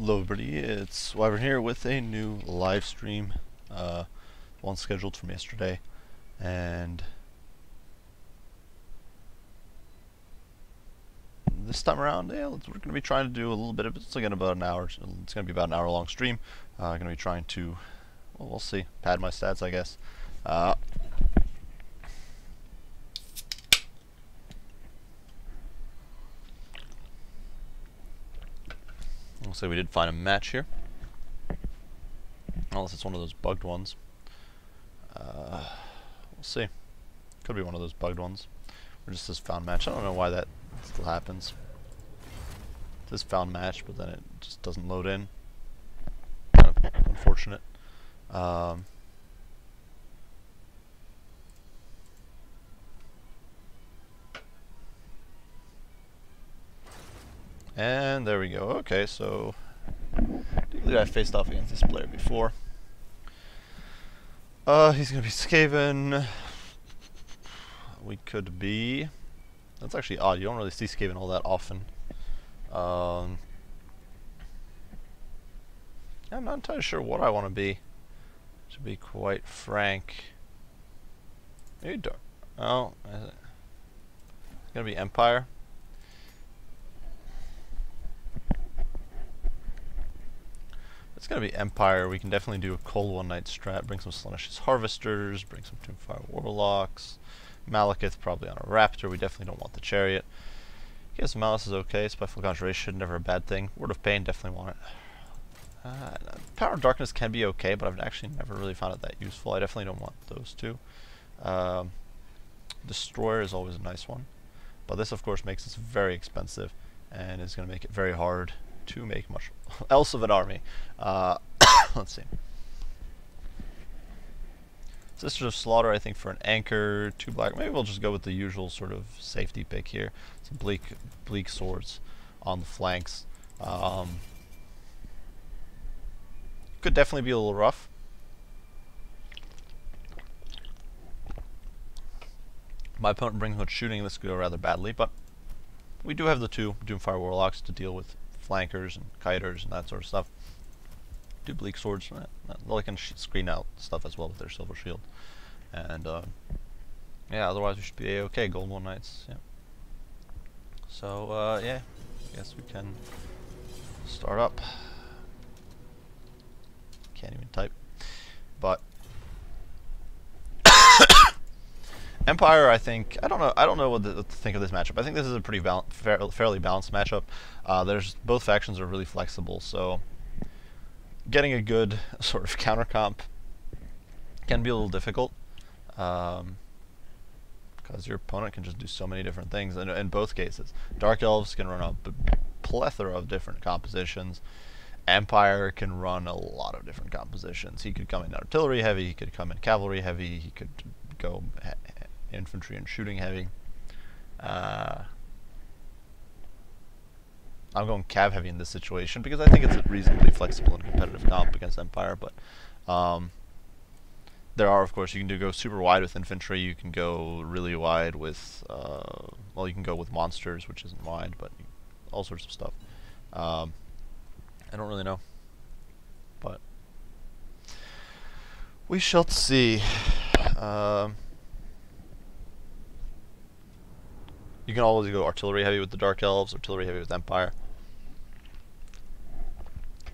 Hello everybody, it's Wyvern here with a new live stream, one scheduled from yesterday, and this time around, we're going to be trying to do a little bit of, it's going about an hour, it's going to be about an hour long stream, going to be trying to, well, we'll see, pad my stats I guess. We'll say we did find a match here. Unless it's one of those bugged ones. We'll see. Could be one of those bugged ones. Or just this found match. I don't know why that still happens. It says found match, but then it just doesn't load in. Kind of unfortunate. And there we go. Okay, so I faced off against this player before. He's gonna be Skaven. We could be. That's actually odd. You don't really see Skaven all that often. I'm not entirely sure what I want to be. To be quite frank. Maybe dark. Oh, is it? It's gonna be Empire. It's gonna be Empire. We can definitely do a cold one night strat. Bring some Slaanesh Harvesters. Bring some Tombfire Warlocks. Malekith probably on a Raptor. We definitely don't want the Chariot. Yes, Malice is okay. Spiteful Conjuration, never a bad thing. Word of Pain, definitely want it. Power of Darkness can be okay, but I've actually never really found it that useful. I definitely don't want those two. Destroyer is always a nice one, but this of course makes this very expensive and is going to make it very hard to make much else of an army. Let's see. Sisters of Slaughter, I think, for an anchor, 2 black. Maybe we'll just go with the usual sort of safety pick here. Some bleak swords on the flanks. Could definitely be a little rough. My opponent brings much shooting. This could go rather badly, but we do have the 2 Doomfire Warlocks to deal with flankers and kiters and that sort of stuff. 2 bleak swords, they can screen out stuff as well with their silver shield, and yeah, otherwise we should be okay. Gold One Knights, yeah. So yeah, I guess we can start up. Can't even type, but Empire, I think, I don't know what to think of this matchup. I think this is a pretty fairly balanced matchup. There's both factions are really flexible, so getting a good sort of counter comp can be a little difficult, because your opponent can just do so many different things. In both cases, Dark Elves can run a plethora of different compositions. Empire can run a lot of different compositions. He could come in artillery heavy, he could come in cavalry heavy, he could go infantry and shooting heavy. I'm going cav heavy in this situation because I think it's a reasonably flexible and competitive comp against Empire, but there are, of course, you can go super wide with infantry, you can go really wide with, well, you can go with monsters, which isn't wide, but all sorts of stuff. I don't really know, but we shall see. You can always go artillery heavy with the Dark Elves, artillery heavy with Empire.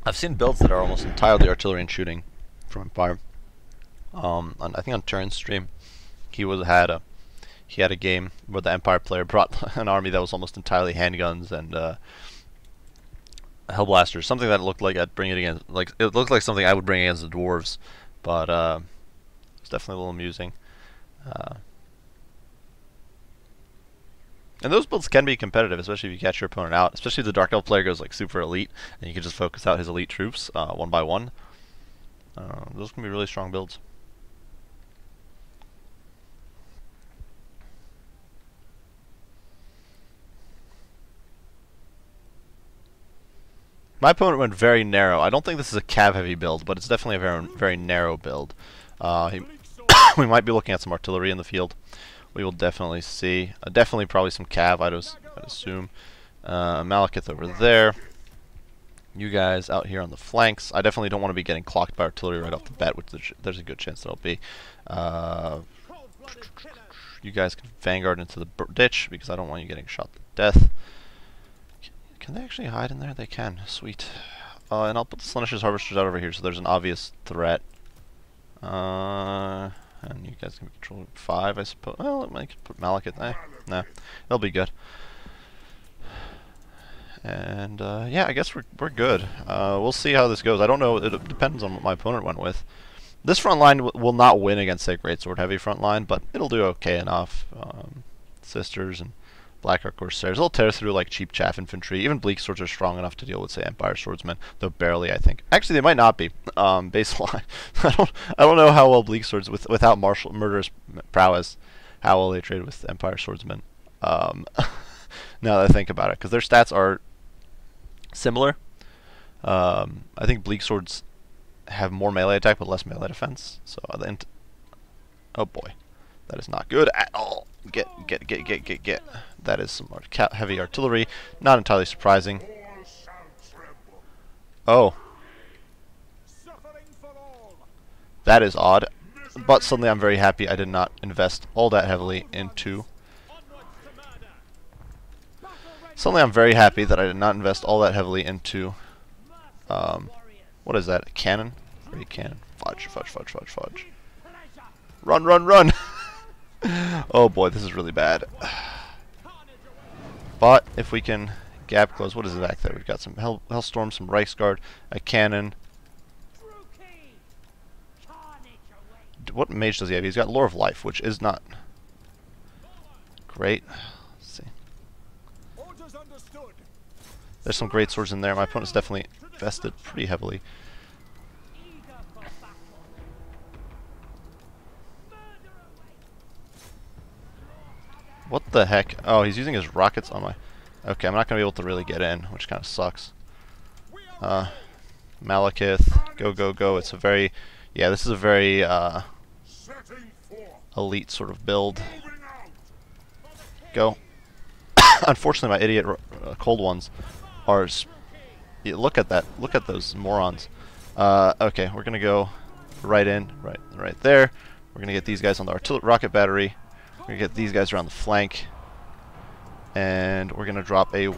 I've seen builds that are almost entirely artillery and shooting from Empire. I think on Turn's stream, he had a game where the Empire player brought an army that was almost entirely handguns and Hellblasters, something that looked like I'd bring it against, like it looked like something I would bring against the dwarves, but it's definitely a little amusing. And those builds can be competitive, especially if you catch your opponent out. Especially if the Dark Elf player goes like super elite, and you can just focus out his elite troops one by one. Those can be really strong builds. My opponent went very narrow. I don't think this is a cav heavy build, but it's definitely a very narrow build. We might be looking at some artillery in the field. We will definitely see. Definitely probably some cav, I'd assume. Malekith over there. You guys out here on the flanks. I definitely don't want to be getting clocked by artillery right off the bat, which there's a good chance that I'll be. You guys can vanguard into the ditch because I don't want you getting shot to death. Can they actually hide in there? They can. Sweet. And I'll put the Slunish's Harvesters out over here so there's an obvious threat. And you guys can control 5, I suppose. Well, it might put Malekith. Nah, it'll be good. And yeah, I guess we're good. We'll see how this goes. I don't know. It depends on what my opponent went with. This front line will not win against a Greatsword heavy front line, but it'll do okay enough. Sisters and Blackheart Corsairs. They'll tear through like cheap chaff infantry. Even Bleak Swords are strong enough to deal with, say, Empire Swordsmen, though barely, I think. Actually, they might not be. Baseline. I don't know how well Bleak Swords without martial murderous prowess, how well they trade with Empire Swordsmen. Now that I think about it, because their stats are similar. I think Bleak Swords have more melee attack but less melee defense. So oh boy, that is not good at all. Get. That is some heavy artillery. Not entirely surprising. Oh, that is odd. But suddenly I'm very happy I did not invest all that heavily into. Suddenly I'm very happy that I did not invest all that heavily into, what is that, a cannon? Great cannon. Fudge. Run! Oh boy, this is really bad. But if we can gap close, what is it back there? We've got some Hellstorm, some Reichsguard, a cannon. What mage does he have? He's got Lore of Life, which is not great. Let's see. There's some great swords in there. My opponent's definitely vested pretty heavily. What the heck? Oh, he's using his rockets on my... Okay, I'm not going to be able to really get in, which kind of sucks. Malekith, go. It's a very... Yeah, this is a very elite sort of build. Go. Unfortunately, my idiot cold ones are... Yeah, look at that. Look at those morons. Okay, we're going to go right in, right there. We're going to get these guys on the artillery rocket battery. We're going to get these guys around the flank. And we're going to drop a...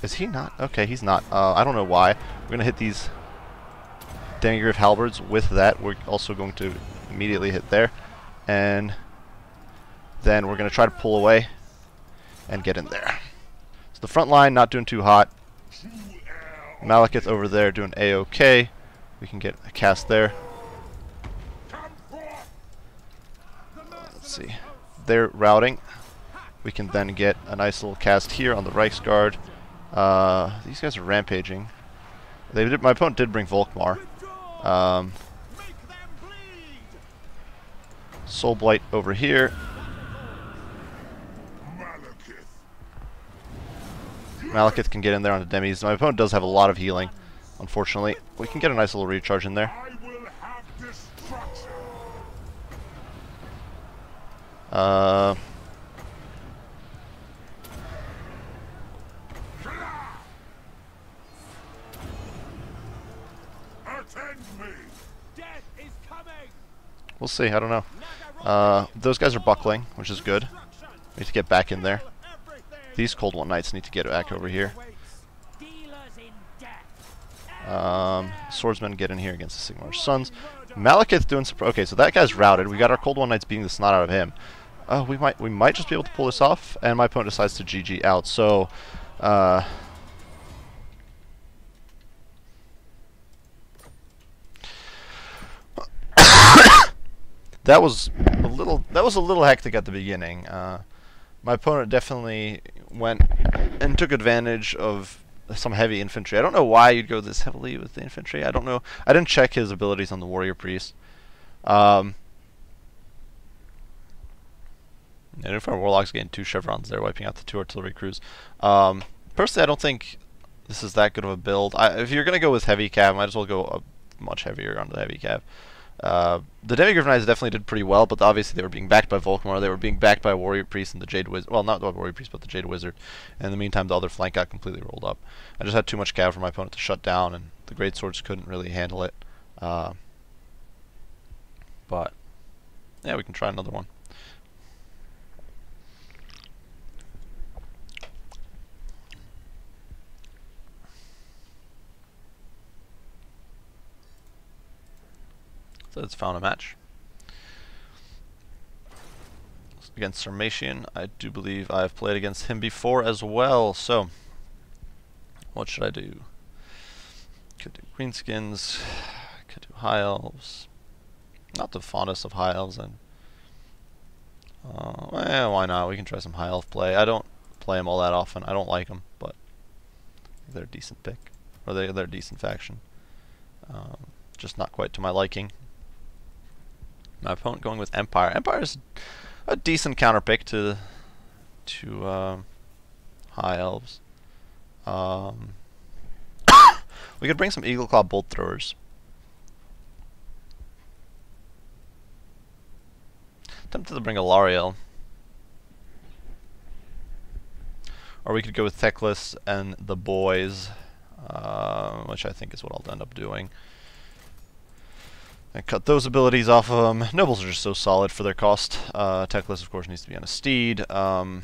Is he not? Okay, he's not. I don't know why. We're going to hit these Demigrave Halberds with that. We're also going to immediately hit there. And then we're going to try to pull away and get in there. So the front line not doing too hot. Malekith over there doing A-OK. We can get a cast there. Let's see. They're routing. We can then get a nice little cast here on the Reichsguard. These guys are rampaging. My opponent did bring Volkmar. Soul Blight over here. Malekith can get in there on the demis. My opponent does have a lot of healing, unfortunately. We can get a nice little recharge in there. We'll see, I don't know. Those guys are buckling, which is good. We need to get back in there. These Cold One Knights need to get back over here. Swordsmen get in here against the Sigmar's Sons. Malekith doing some... Okay, so that guy's routed. We got our Cold One Knights beating the snot out of him. We might just be able to pull this off, and my opponent decides to GG out. So, that was a little hectic at the beginning. My opponent definitely went and took advantage of some heavy infantry. I don't know why you'd go this heavily with the infantry. I don't know. I didn't check his abilities on the warrior priest. And if our warlock's getting 2 chevrons, they're wiping out the 2 artillery crews. Personally, I don't think this is that good of a build. If you're gonna go with heavy cav, might as well go much heavier on the heavy cav. The Demigryph Knights definitely did pretty well, but obviously they were being backed by Volkmar. They were being backed by Warrior Priest and the Jade Wizard. Well, not the Warrior Priest, but the Jade Wizard. And in the meantime, the other flank got completely rolled up. I just had too much cav for my opponent to shut down, and the Great Swords couldn't really handle it. But yeah, we can try another one. So it's found a match. Against Sarmatian, I do believe I've played against him before as well, so what should I do? Could do greenskins, could do high elves. Not the fondest of high elves, and well, why not? We can try some high elf play. I don't play them all that often. I don't like them, but they're a decent pick, or they're a decent faction. Just not quite to my liking. My opponent going with Empire. Empire is a decent counter pick to high elves. We could bring some Eagle Claw bolt throwers. Tempted to bring a Lariel. Or we could go with Teclis and the boys, which I think is what I'll end up doing. And cut those abilities off of them. Nobles are just so solid for their cost. Teclis, of course, needs to be on a steed. Do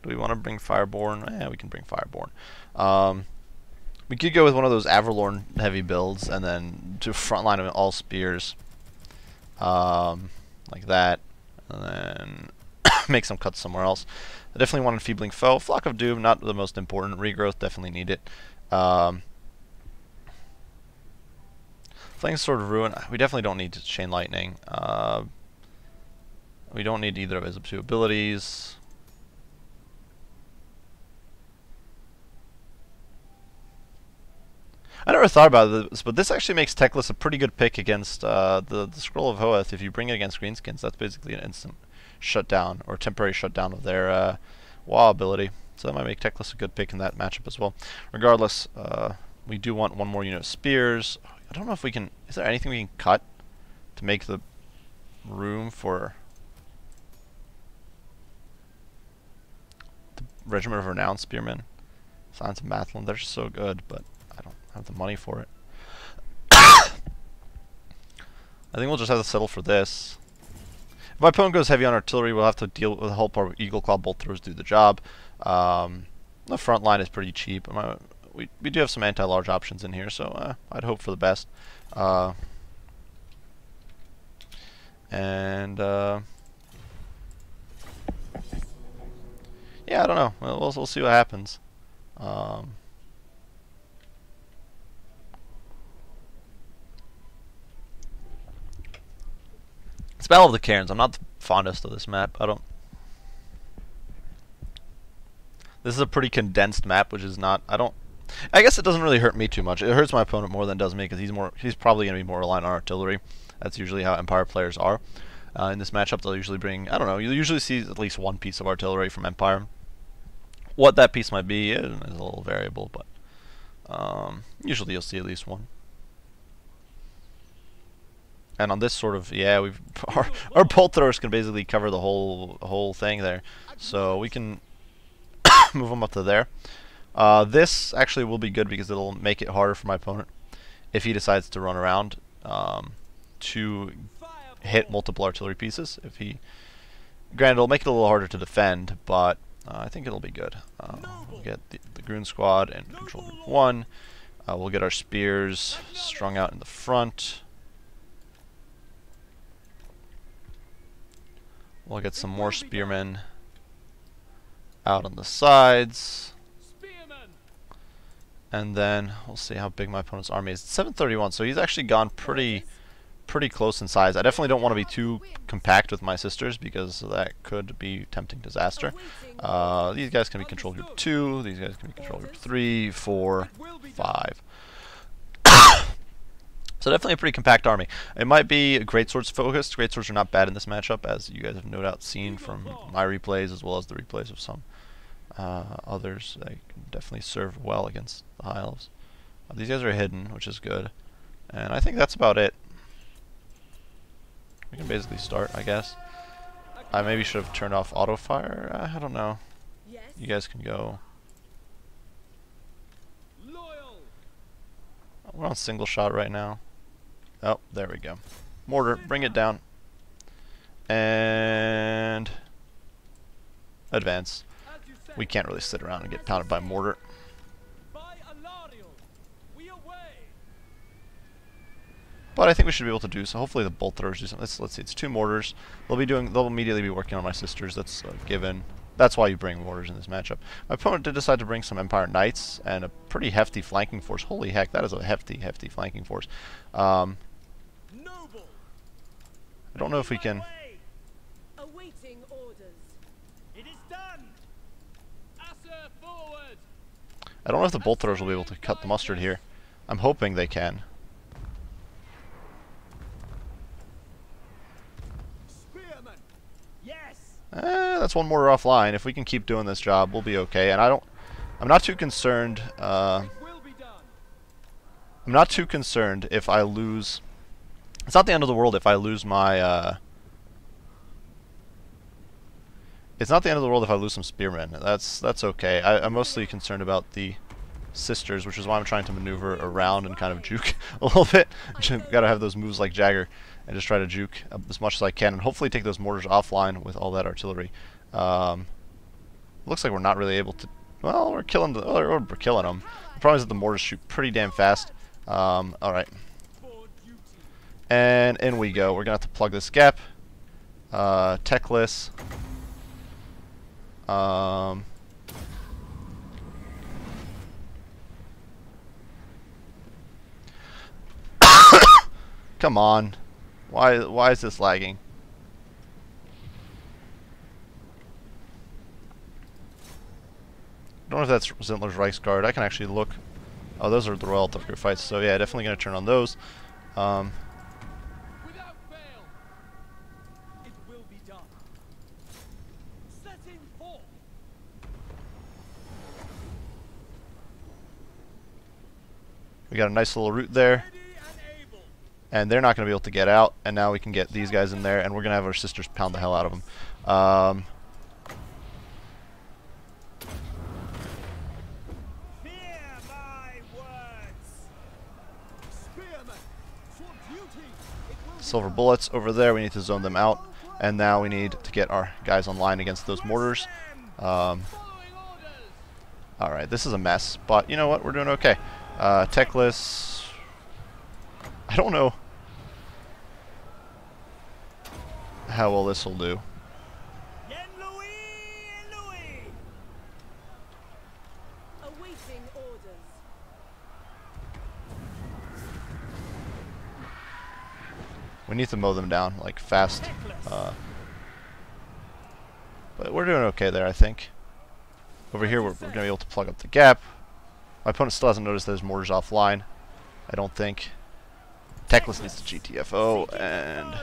we want to bring Fireborn? We can bring Fireborn. We could go with one of those Averlorn heavy builds, and then do frontline of all spears. Like that. And then make some cuts somewhere else. I definitely want Enfeebling Foe. Flock of Doom, not the most important. Regrowth, definitely need it. Flaying Sword of Ruin, we definitely don't need Chain Lightning. We don't need either of his two abilities. I never thought about this, but this actually makes Teclis a pretty good pick against the Scroll of Hoeth. If you bring it against Greenskins, that's basically an instant shutdown, or temporary shutdown of their WoW ability. So that might make Teclis a good pick in that matchup as well. Regardless, we do want one more unit of spears. I don't know if we can... Is there anything we can cut to make the room for the Regiment of Renowned Spearmen? Science of Mathlin, they're so good, but I don't have the money for it. I think we'll just have to settle for this. If my opponent goes heavy on artillery, we'll have to help our Eagle Claw bolt throwers do the job. The front line is pretty cheap. We do have some anti-large options in here, so I'd hope for the best. Yeah, I don't know. We'll see what happens. It's Battle of the Cairns. I'm not the fondest of this map. This is a pretty condensed map, which is not... I guess it doesn't really hurt me too much. It hurts my opponent more than it does me, because he's probably going to be more reliant on artillery. That's usually how Empire players are. In this matchup, they'll usually bring... I don't know. You'll usually see at least one piece of artillery from Empire. What that piece might be is a little variable, but usually you'll see at least one. And on this sort of... Yeah, our bolt throwers can basically cover the whole thing there. So we can move them up to there. This actually will be good because it'll make it harder for my opponent if he decides to run around to hit multiple artillery pieces. Granted, it'll make it a little harder to defend, but I think it'll be good. We'll get the Groon Squad and Control Group 1. We'll get our spears strung out in the front. We'll get some more spearmen out on the sides. And then we'll see how big my opponent's army is. It's 731, so he's actually gone pretty close in size. I definitely don't want to be too compact with my sisters, because that could be tempting disaster. These guys can be Control Group 2. These guys can be Control Group 3, 4, 5. So definitely a pretty compact army. It might be Great Swords focused. Great Swords are not bad in this matchup, as you guys have no doubt seen from my replays, as well as the replays of some others. They can definitely serve well against the High Elves. These guys are hidden, which is good. And I think that's about it. We can basically start, I guess. I maybe should have turned off auto fire. I don't know. You guys can go. We're on single shot right now. Oh, there we go. Mortar, bring it down. And advance. We can't really sit around and get pounded by mortar. But I think we should be able to do so. Hopefully the bolt throwers do something. Let's see. It's 2 mortars. They'll immediately be working on my sisters. That's a given. That's why you bring mortars in this matchup. My opponent did decide to bring some Empire Knights and a pretty hefty flanking force. Holy heck, that is a hefty flanking force. I don't know if we can. Awaiting orders. It is done. Forward. I don't know if the bolt throwers will be able to cut the mustard here. I'm hoping they can. That's 1 mortar offline. If we can keep doing this job, we'll be okay. And I'm not too concerned. I'm not too concerned if I lose. It's not the end of the world if I lose my. It's not the end of the world if I lose some spearmen. That's okay. I'm mostly concerned about the sisters, which is why I'm trying to maneuver around and kind of juke a little bit. Gotta have those moves like Jagger and just try to juke as much as I can, and hopefully take those mortars offline with all that artillery. Looks like we're not really able to. Well, we're killing we're killing them. The problem is that the mortars shoot pretty damn fast. All right, and in we go. We're gonna have to plug this gap. Techless. Come on. Why is this lagging? I don't know if that's Zintler's Reichsguard. I can actually look. Oh, those are the Royal Tucker fights. So yeah, definitely going to turn on those. Without fail, it will be done. Setting forth. We got a nice little route there. And they're not going to be able to get out, and now we can get these guys in there, and we're going to have our sisters pound the hell out of them. Silver bullets over there, we need to zone them out, and now we need to get our guys online against those mortars. Alright, this is a mess, but you know what, we're doing okay. Techless, I don't know how well this will do. Awaiting orders. We need to mow them down, like, fast. But we're doing okay there, I think. Over here, we're going to be able to plug up the gap. My opponent still hasn't noticed that his mortar's offline. I don't think. Techless needs to GTFO, and...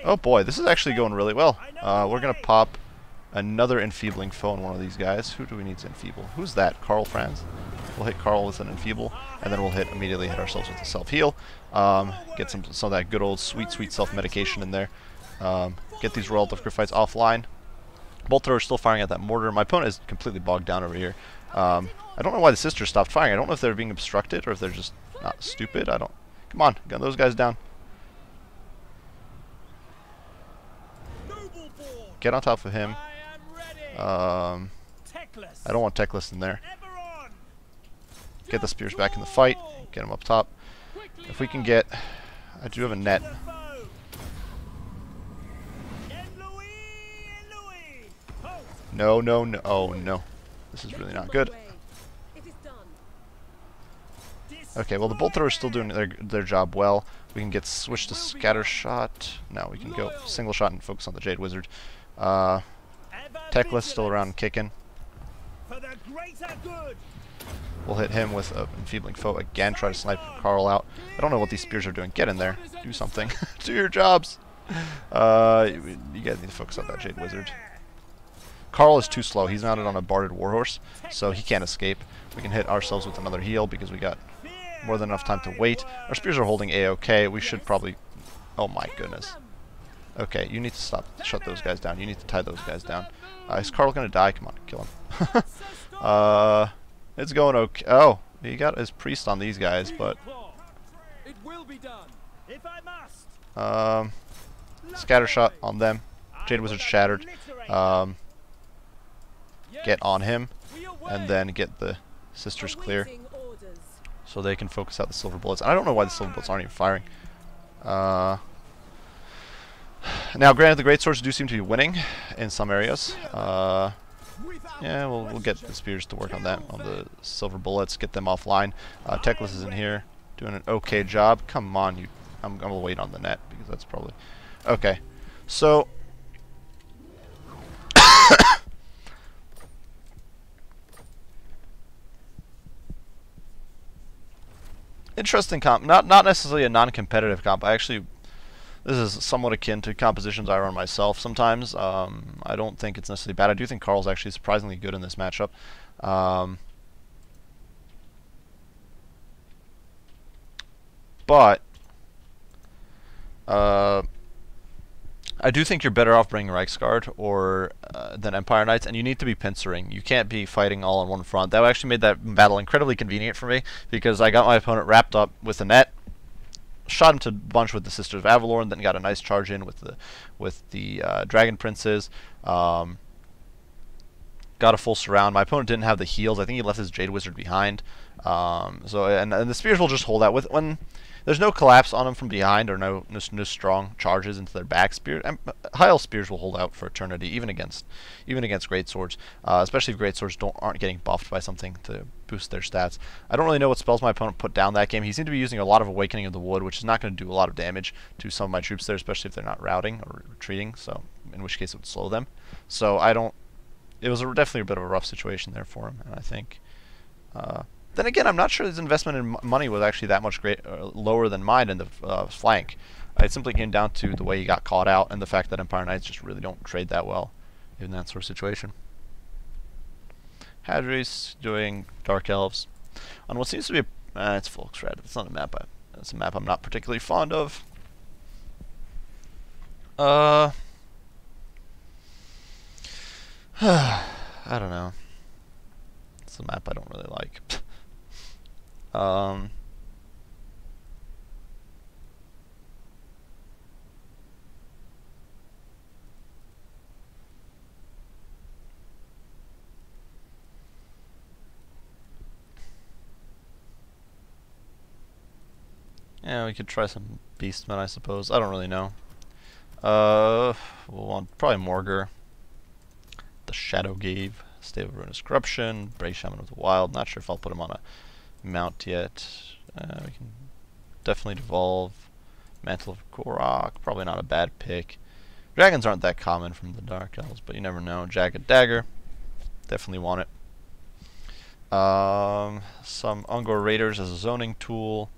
oh boy, this is actually going really well. We're going to pop another enfeebling foe on one of these guys. Who do we need to enfeeble? Who's that? Carl Franz? We'll hit Carl with an enfeeble, and then we'll immediately hit ourselves with a self-heal. Get some of that good old sweet self-medication in there. Get these Royal Tucker fights offline. Bolt thrower is still firing at that mortar. My opponent is completely bogged down over here. I don't know why the sisters stopped firing. I don't know if they're being obstructed or if they're just not stupid. I don't... Come on, gun those guys down. Get on top of him. I don't want Techless in there. Get the spears back in the fight. Get him up top. If we can get... I do have a net. No, no, no. Oh, no. This is really not good. Okay, well, the bolt thrower is still doing their job well. We can get switched to scatter shot. No, we can go single shot and focus on the Jade Wizard. Techless still around and kicking. We'll hit him with an enfeebling foe again. Try to snipe Carl out. I don't know what these spears are doing. Get in there. Do something. Do your jobs. You guys need to focus on that Jade Wizard. Carl is too slow. He's mounted on a barded warhorse, so he can't escape. We can hit ourselves with another heal because we got more than enough time to wait. Our spears are holding A-OK. We should probably... Oh my goodness. Okay, you need to stop. Shut those guys down. You need to tie those guys down. Is Carl gonna die? Come on, kill him. It's going okay. Oh, he got his priest on these guys, but... It will be done. If I must. Scatter shot on them. Jade Wizard shattered. Get on him, and then get the sisters clear, so they can focus out the silver bullets. And I don't know why the silver bullets aren't even firing. Now, granted, the great swords do seem to be winning in some areas. Yeah, we'll get the spears to work on that, on the silver bullets, get them offline. Teclis is in here, doing an okay job. Come on, you. I'm gonna wait on the net because that's probably okay. So. Interesting comp. Not necessarily a non-competitive comp. This is somewhat akin to compositions I run myself sometimes. I don't think it's necessarily bad. I do think Carl's actually surprisingly good in this matchup. But I do think you're better off bringing Reiksguard or than Empire Knights, and you need to be pincering. You can't be fighting all on one front. That actually made that battle incredibly convenient for me because I got my opponent wrapped up with a net, shot him to bunch with the Sisters of Avalor, and then got a nice charge in with the Dragon Princes. Got a full surround. My opponent didn't have the heals. I think he left his Jade Wizard behind. And the spears will just hold out when there's no collapse on them from behind or no strong charges into their back. High spears will hold out for eternity, even against great swords, especially if great swords aren't getting buffed by something to boost their stats. I don't really know what spells my opponent put down that game. He seemed to be using a lot of Awakening of the Wood, which is not going to do a lot of damage to some of my troops there, especially if they're not routing or retreating. So in which case it would slow them. So it was definitely a bit of a rough situation there for him, and I think. Then again, I'm not sure his investment in money was actually that much lower than mine in the flank. It simply came down to the way he got caught out and the fact that Empire Knights just really don't trade that well in that sort of situation. Hadris doing Dark Elves on what seems to be it's Volksrad. It's not a map. It's a map I'm not particularly fond of. I don't know. It's a map I don't really like. Yeah, we could try some Beastmen, I suppose. I don't really know. We'll want probably Morgar, the Shadow Gave, Stave of Ruinous Corruption, Brave Shaman of the Wild. Not sure if I'll put him on a mount yet. We can definitely devolve. Mantle of Gorok, probably not a bad pick. Dragons aren't that common from the Dark Elves, but you never know. Jagged Dagger, definitely want it. Some Ungor Raiders as a zoning tool.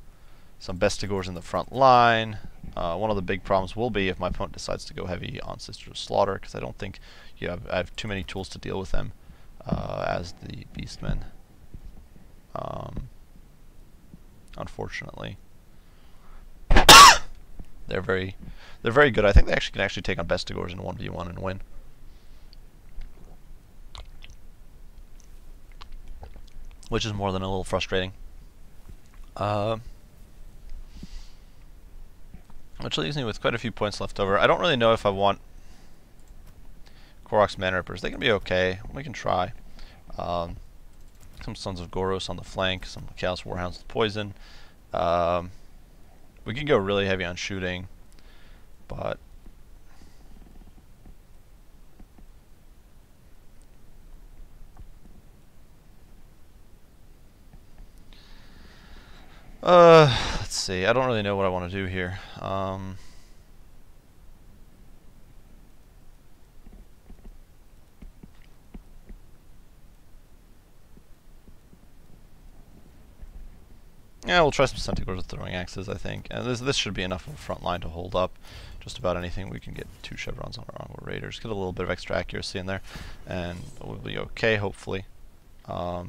Some Bestigors in the front line. One of the big problems will be if my opponent decides to go heavy on Sisters of Slaughter, because I don't think I have too many tools to deal with them as the Beastmen. Unfortunately, they're very good. I think they can actually take on Bestigors in 1v1 and win. Which is more than a little frustrating. Which leaves me with quite a few points left over. I don't really know if I want Korok's Man Rippers. They can be okay. We can try. Some Sons of Goros on the flank. Some Chaos Warhounds with poison. We can go really heavy on shooting, but let's see. I don't really know what I want to do here. Yeah, we'll try some Centaurs with throwing axes, I think. And this should be enough of a front line to hold up just about anything. We can get 2 chevrons on our Onward Raiders, get a little bit of extra accuracy in there, and we'll be okay, hopefully. I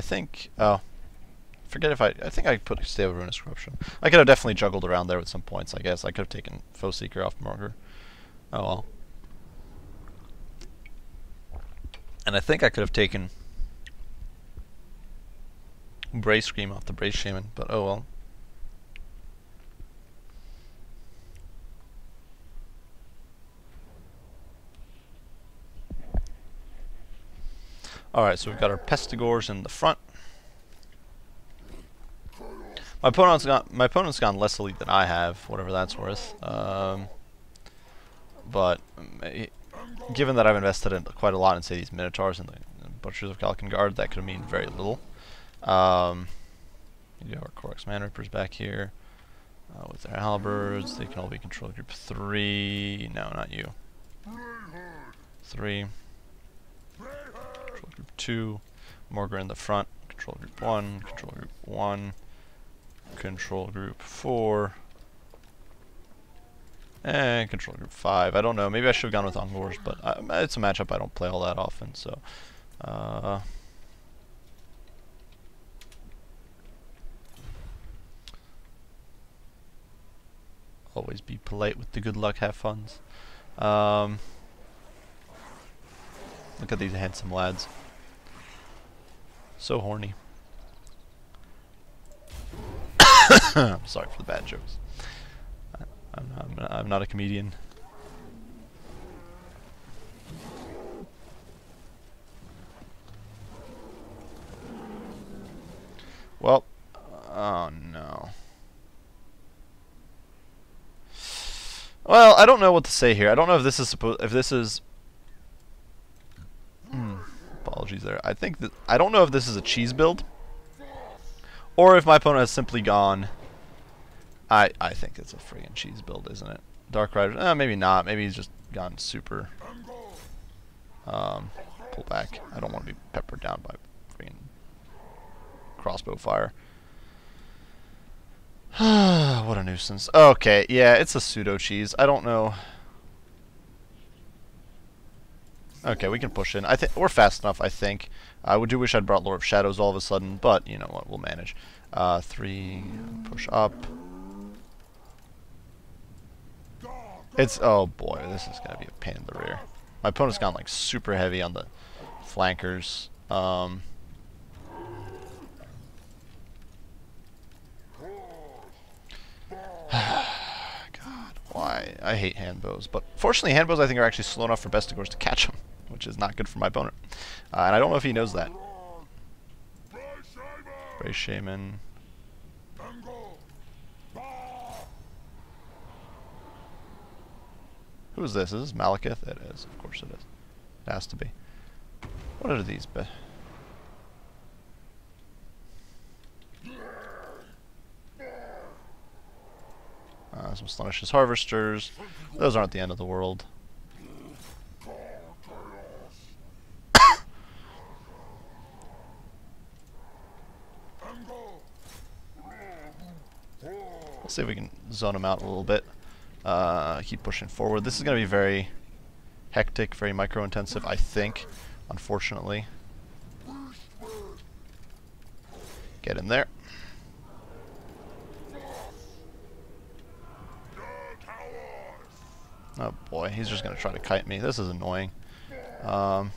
think... Oh. Forget if I think I put Stable Ruinous Corruption. I could have definitely juggled around there with some points, I guess. I could have taken Foe Seeker off Morgar. Oh well. And I think I could have taken Brace Scream off the Brace Shaman, but oh well. Alright, so we've got our Pestigors in the front. My opponent's gone less elite than I have, whatever that's worth. But given that I've invested in quite a lot in, say, these Minotaurs and the Butchers of Kalkengard, that could mean very little. You have our Korx Man Rippers back here with their halberds. They can all be control group 3. No, not you. 3. Control group 2. Morgar in the front. Control group 1. Control group 1. Control group 4. And control group 5. I don't know. Maybe I should have gone with Ungors, but it's a matchup I don't play all that often, so... always be polite with the good luck, have funs. Look at these handsome lads. So horny. I'm sorry for the bad jokes. I'm not a comedian. Well, oh no. Well, I don't know what to say here. I don't know if this is apologies there. I think that I don't know if this is a cheese build, or if my opponent has simply gone. I think it's a friggin' cheese build, isn't it? Dark Rider, maybe not. Maybe he's just gone super pull back. I don't want to be peppered down by friggin' crossbow fire. What a nuisance. Okay, yeah, it's a pseudo cheese. I don't know. Okay, we can push in. I think we're fast enough, I think. I do wish I'd brought Lord of Shadows all of a sudden, but you know what, we'll manage. 3, push up. It's, oh boy, this is gonna be a pain in the rear. My opponent's gone like super heavy on the flankers. God, why? I hate handbows, but fortunately handbows I think are actually slow enough for Bestigors to catch them, which is not good for my opponent. And I don't know if he knows that. Brace Shaman. Who is this? Is this Malekith? It is. Of course it is. It has to be. What are these? Some Slaanishes Harvesters. Those aren't the end of the world. Let's see if we can zone them out a little bit. Keep pushing forward. This is going to be very hectic, very micro-intensive, I think, unfortunately. Get in there. Oh boy, he's just going to try to kite me. This is annoying. Can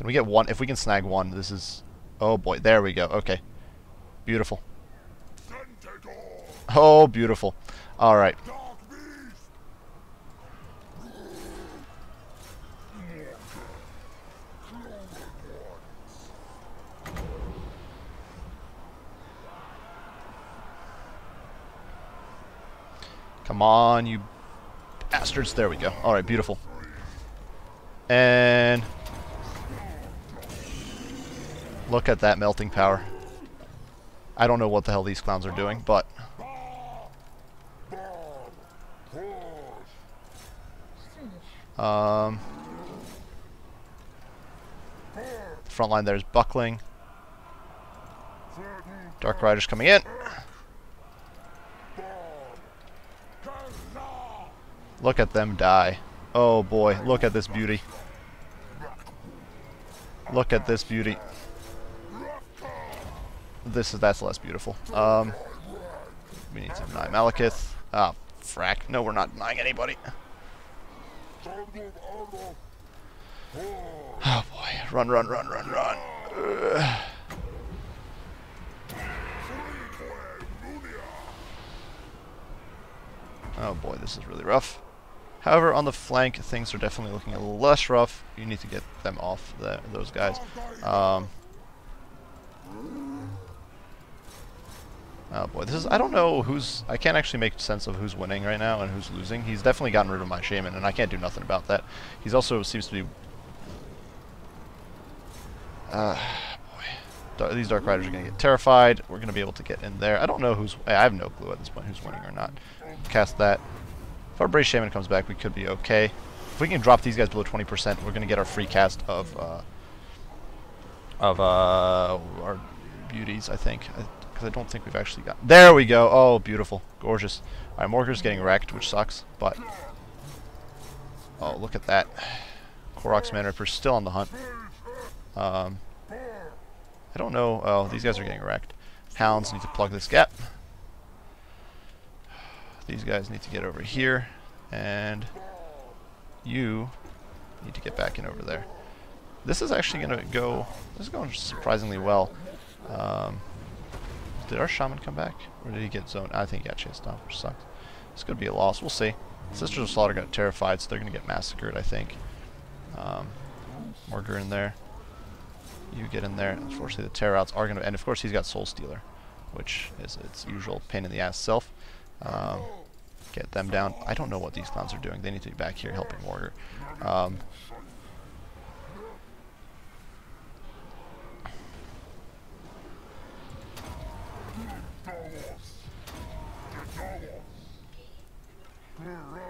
we get one? If we can snag one, this is... Oh boy, there we go. Okay. Beautiful. Oh, beautiful. Alright. Come on, you bastards. There we go. Alright, beautiful. And... look at that melting power. I don't know what the hell these clowns are doing, but... front line there is buckling. Dark Riders coming in. Look at them die. Oh boy, look at this beauty. Look at this beauty. That's less beautiful. We need to deny Malekith. Ah, frack. No, we're not denying anybody. Oh boy. Run, run, run, run, run. Ugh. Oh boy, this is really rough. However, on the flank, things are definitely looking a little less rough. You need to get them off those guys. Oh boy, this is, I don't know who's, I can't actually make sense of who's winning right now and who's losing. He's definitely gotten rid of my Shaman, and I can't do nothing about that. He's also seems to be, boy, these Dark Riders are going to get terrified. We're going to be able to get in there. I don't know who's, I have no clue at this point who's winning or not. Cast that. If our Brave Shaman comes back, we could be okay. If we can drop these guys below 20%, we're going to get our free cast of our beauties, I think. Because I don't think we've actually got... There we go! Oh, beautiful. Gorgeous. Alright, Morgar's getting wrecked, which sucks, but... Oh, look at that. Korok's Man Ripper's still on the hunt. I don't know... Oh, these guys are getting wrecked. Hounds need to plug this gap. These guys need to get over here. And... you need to get back in over there. This is actually going to go... This is going surprisingly well. Did our Shaman come back? Or did he get zoned? I think he got chased off, which sucks. This could be a loss. We'll see. Sisters of Slaughter got terrified, so they're going to get massacred, I think. Morgar in there. You get in there. Unfortunately, the Terror Outs are going to... And of course, he's got Soul Stealer, which is its usual pain in the ass self. Get them down. I don't know what these clowns are doing. They need to be back here helping Morgar.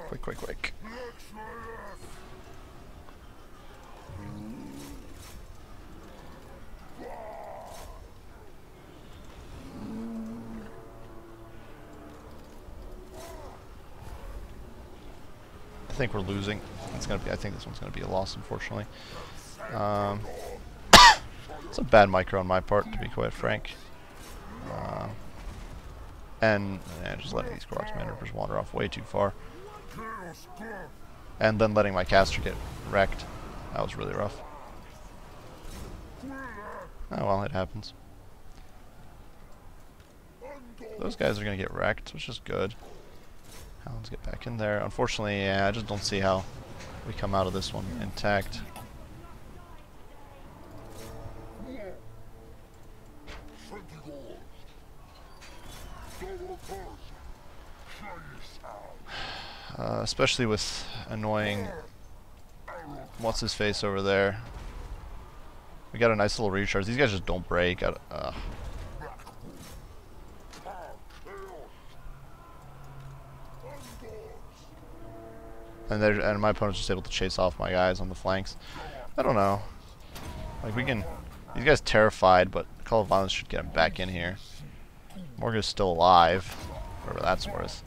Quick, quick, quick. I think we're losing. It's gonna be. I think this one's gonna be a loss, unfortunately. It's a bad micro on my part, to be quite frank. And just letting these Korok's Man Rippers wander off way too far. And then letting my caster get wrecked. That was really rough. Oh well, it happens. Those guys are going to get wrecked, which is good. Hounds get back in there. Unfortunately, yeah, I just don't see how we come out of this one intact. Especially with annoying what's his face over there. We got a nice little recharge. These guys just don't break. And my opponent's just able to chase off my guys on the flanks. I don't know. Like we can. These guys terrified, but Call of Violence should get him back in here. Morgan's still alive, whatever that's worth.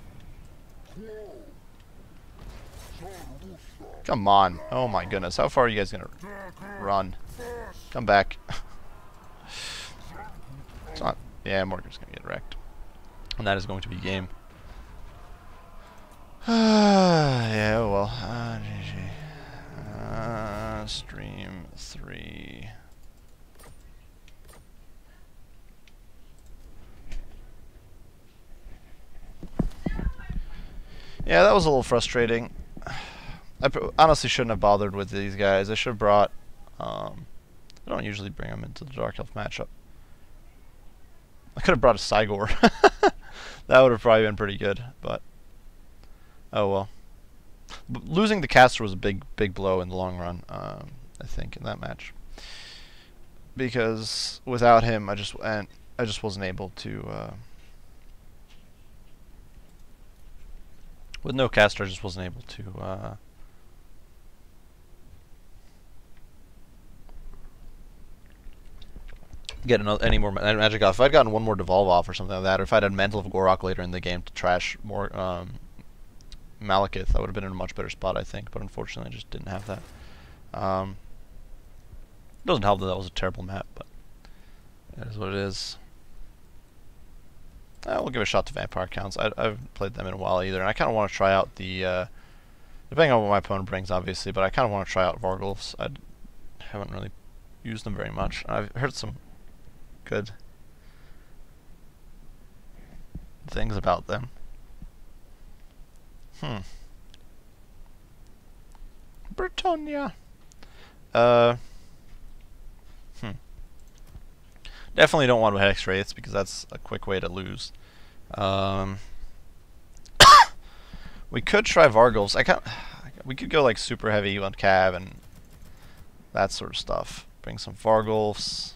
Come on. Oh my goodness. How far are you guys going to run? Come back. It's not... Yeah, Morgan's going to get wrecked. And that is going to be game. Yeah, oh well. GG. Stream 3. Yeah, that was a little frustrating. I honestly shouldn't have bothered with these guys. I should have brought... I don't usually bring them into the Dark Elf matchup. I could have brought a Cygor. That would have probably been pretty good, but... Oh well. But losing the caster was a big blow in the long run, I think, in that match. Because without him, I just wasn't able to... with no caster, I just wasn't able to... get any more magic off. If I'd gotten one more devolve off or something like that, or if I'd had Mantle of Gorok later in the game to trash more Malekith, I would have been in a much better spot, I think. But unfortunately, I just didn't have that. It doesn't help that that was a terrible map, but it is what it is. We'll give a shot to Vampire Counts. I haven't played them in a while either, and I kind of want to try out the, depending on what my opponent brings, obviously, but I kind of want to try out Vargulfs. I haven't really used them very much. I've heard some good things about them. Britannia. Definitely don't want Hex Wraiths because that's a quick way to lose. We could try Vargulfs. We could go like super heavy on Cav and that sort of stuff. Bring some Vargulfs.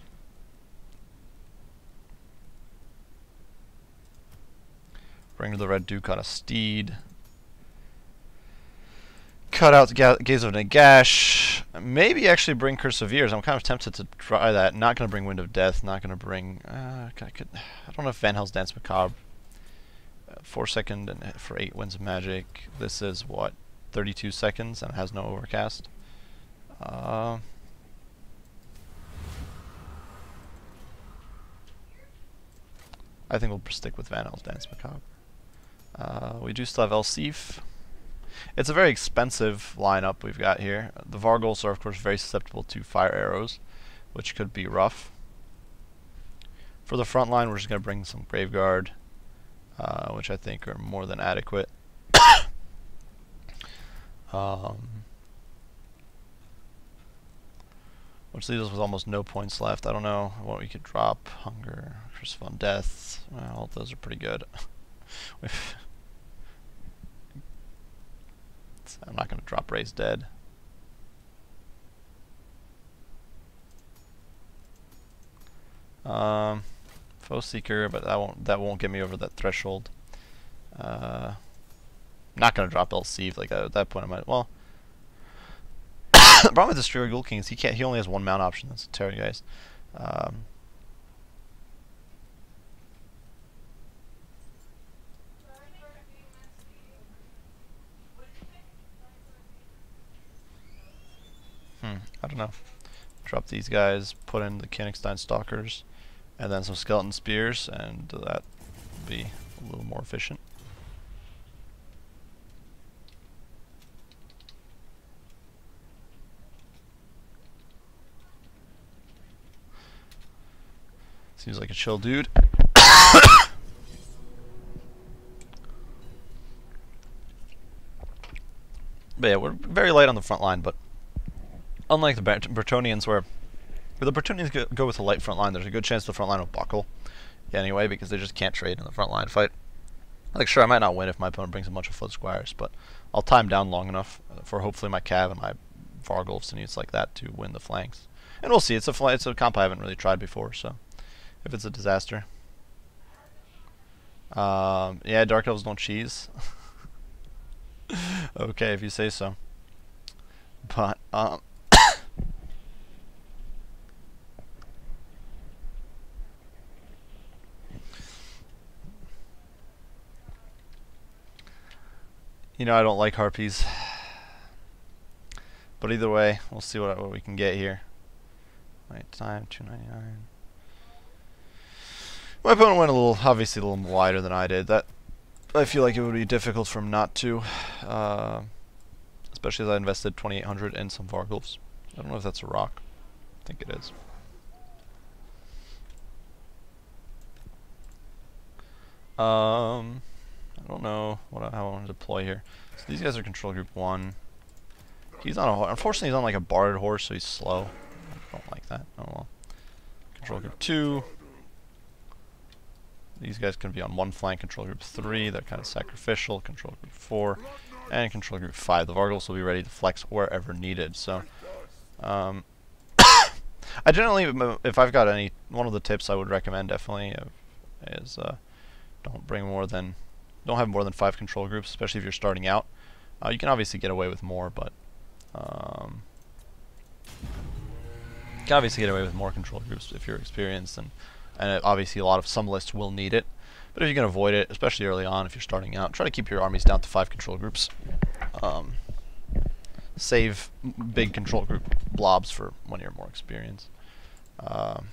Bring the Red Duke on a steed. Cut out the Gaze of Nagash. Maybe actually bring Curse of Years. I'm kind of tempted to try that. Not going to bring Wind of Death. Not going to bring... I don't know if Van Hell's Dance Macabre. 4 second and for 8 Winds of Magic. This is what? 32 seconds and it has no overcast. I think we'll stick with Van Hell's Dance Macabre. We do still have Elsif. It's a very expensive lineup we've got here. The Vargulfs are, of course, very susceptible to fire arrows, which could be rough. For the front line, we're just going to bring some Graveguard, which I think are more than adequate. Which leaves us with almost no points left. I don't know what we could drop. Hunger, Curse of Undeath. Well, those are pretty good. I'm not going to drop Raise Dead. Foe Seeker, but that won't get me over that threshold. Not going to drop Elsieve. Like at that point, I might. Well, the problem with Destroyer Ghoul King is he only has one mount option. That's a Terrorgeist. I don't know. Drop these guys, put in the Königstein Stalkers, and then some Skeleton Spears, and that will be a little more efficient. Seems like a chill dude. But yeah, we're very light on the front line, but unlike the Bretonnians, where the Bretonnians go with a light front line, there's a good chance the front line will buckle anyway, because they just can't trade in the front line fight. Like, sure, I might not win if my opponent brings a bunch of Foot Squires, but I'll time down long enough for hopefully my Cav and my Vargulfs and units like that to win the flanks. And we'll see. It's a comp I haven't really tried before, so if it's a disaster. Yeah, Dark Elves don't cheese. Okay, if you say so. But, you know, I don't like Harpies. But either way, we'll see what we can get here. Right, time, 299. My opponent went obviously a little wider than I did. That I feel like it would be difficult for him not to, especially as I invested 2,800 in some Vargulfs. I don't know if that's a rock. I think it is. I don't know how I want to deploy here. So these guys are Control Group 1. He's on a unfortunately he's on like a barred horse, so he's slow. I don't like that. Oh well. Control Group 2. These guys can be on one flank. Control Group 3. They're kind of sacrificial. Control Group 4 and Control Group 5. The Vargulfs will be ready to flex wherever needed. So, I generally, if I've got one of the tips I would recommend definitely is don't have more than 5 control groups, especially if you're starting out. You can obviously get away with more, but You can obviously get away with more control groups if you're experienced, and obviously some lists will need it. But if you can avoid it, especially early on if you're starting out, try to keep your armies down to 5 control groups. Save big control group blobs for when you're more experienced. Blood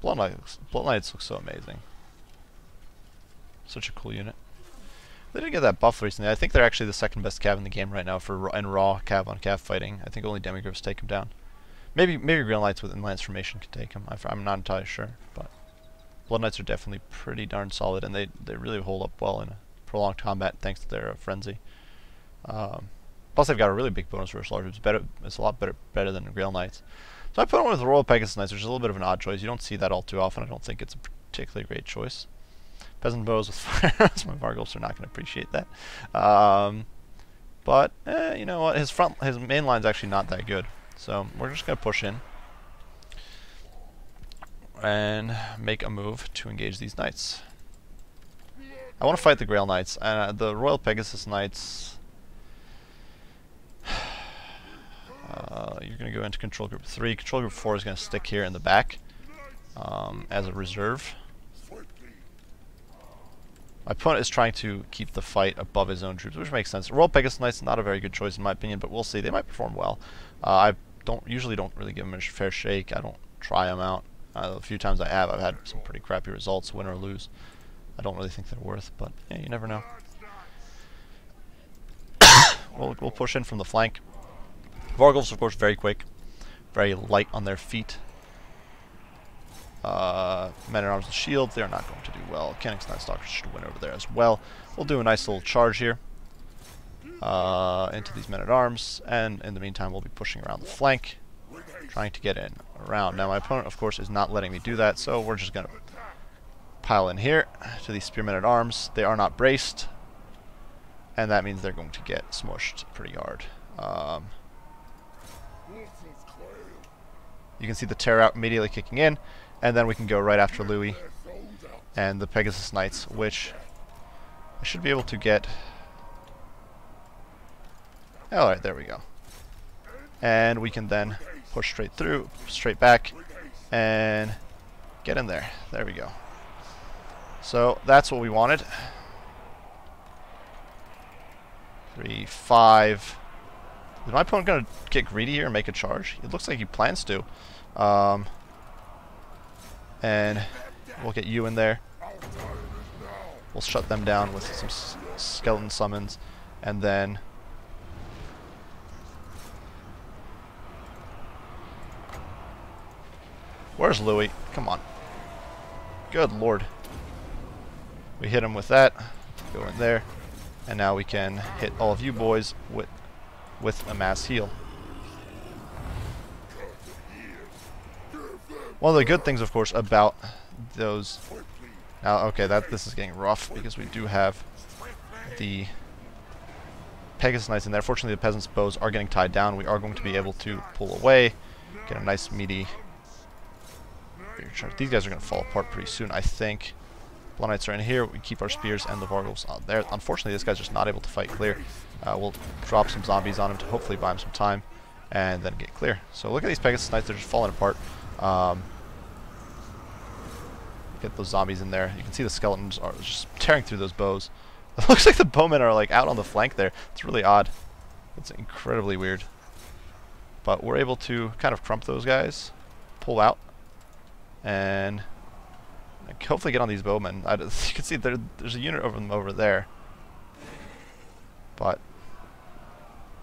Knights look so amazing. Such a cool unit. They didn't get that buff recently. I think they're actually the second best cav in the game right now for raw cav on cav fighting. I think only Demigryphs take him down. Maybe Grail Knights with Lance Formation can take him. I'm not entirely sure, but Blood Knights are definitely pretty darn solid, and they really hold up well in a prolonged combat thanks to their frenzy. Plus, they've got a really big bonus versus large. It's a lot better than Grail Knights. So I put on with Royal Pegasus Knights, which is a little bit of an odd choice. You don't see that all too often. I don't think it's a particularly great choice. Peasant Bows with fire arrows. My Vargulfs are not going to appreciate that. But you know what? His main line's actually not that good. So we're just going to push in and make a move to engage these knights. I want to fight the Grail Knights. The Royal Pegasus Knights... you're going to go into Control Group 3. Control Group 4 is going to stick here in the back as a reserve. My opponent is trying to keep the fight above his own troops, which makes sense. Royal Pegasus Knights is not a very good choice in my opinion, but we'll see. They might perform well. I usually don't really give them a fair shake. I don't try them out. A few times I have, I've had some pretty crappy results, win or lose. I don't really think they're worth, but yeah, you never know. We'll push in from the flank. Vargulfs, of course, very quick, very light on their feet. Men-at-Arms and Shields, they're not going to do well. Kenix Night Stalkers should win over there as well. We'll do a nice little charge here into these Men-at-Arms, and in the meantime we'll be pushing around the flank, trying to get in around. Now my opponent, of course, is not letting me do that, so we're just going to pile in here to these Spearmen-at-Arms. They are not braced, and that means they're going to get smushed pretty hard. You can see the tear out immediately kicking in, and then we can go right after Louis and the Pegasus Knights, which I should be able to get. Alright, there we go. And we can then push straight through, straight back, and get in there. There we go. So that's what we wanted. 3, 5. Is my opponent going to get greedy here and make a charge? It looks like he plans to. And we'll get you in there. We'll shut them down with some skeleton summons. And then... Where's Louis? Come on. Good lord. We hit him with that. Go in there. And now we can hit all of you boys with a mass heal. One of the good things, of course, about those... Now, okay, this is getting rough because we do have the Pegasus Knights in there. Fortunately, the Peasants' Bows are getting tied down. We are going to be able to pull away, get a nice meaty... These guys are going to fall apart pretty soon, I think. Blood Knights are in here. We keep our spears and the Vargulfs out there. Unfortunately, this guy's just not able to fight clear. We'll drop some zombies on him to hopefully buy him some time and then get clear. So look at these Pegasus Knights. They're just falling apart. Get those zombies in there. You can see the skeletons are just tearing through those bows. It looks like the bowmen are like out on the flank there. It's really odd. It's incredibly weird. But we're able to kind of crump those guys, pull out, and hopefully get on these bowmen. You can see there's a unit over them over there. But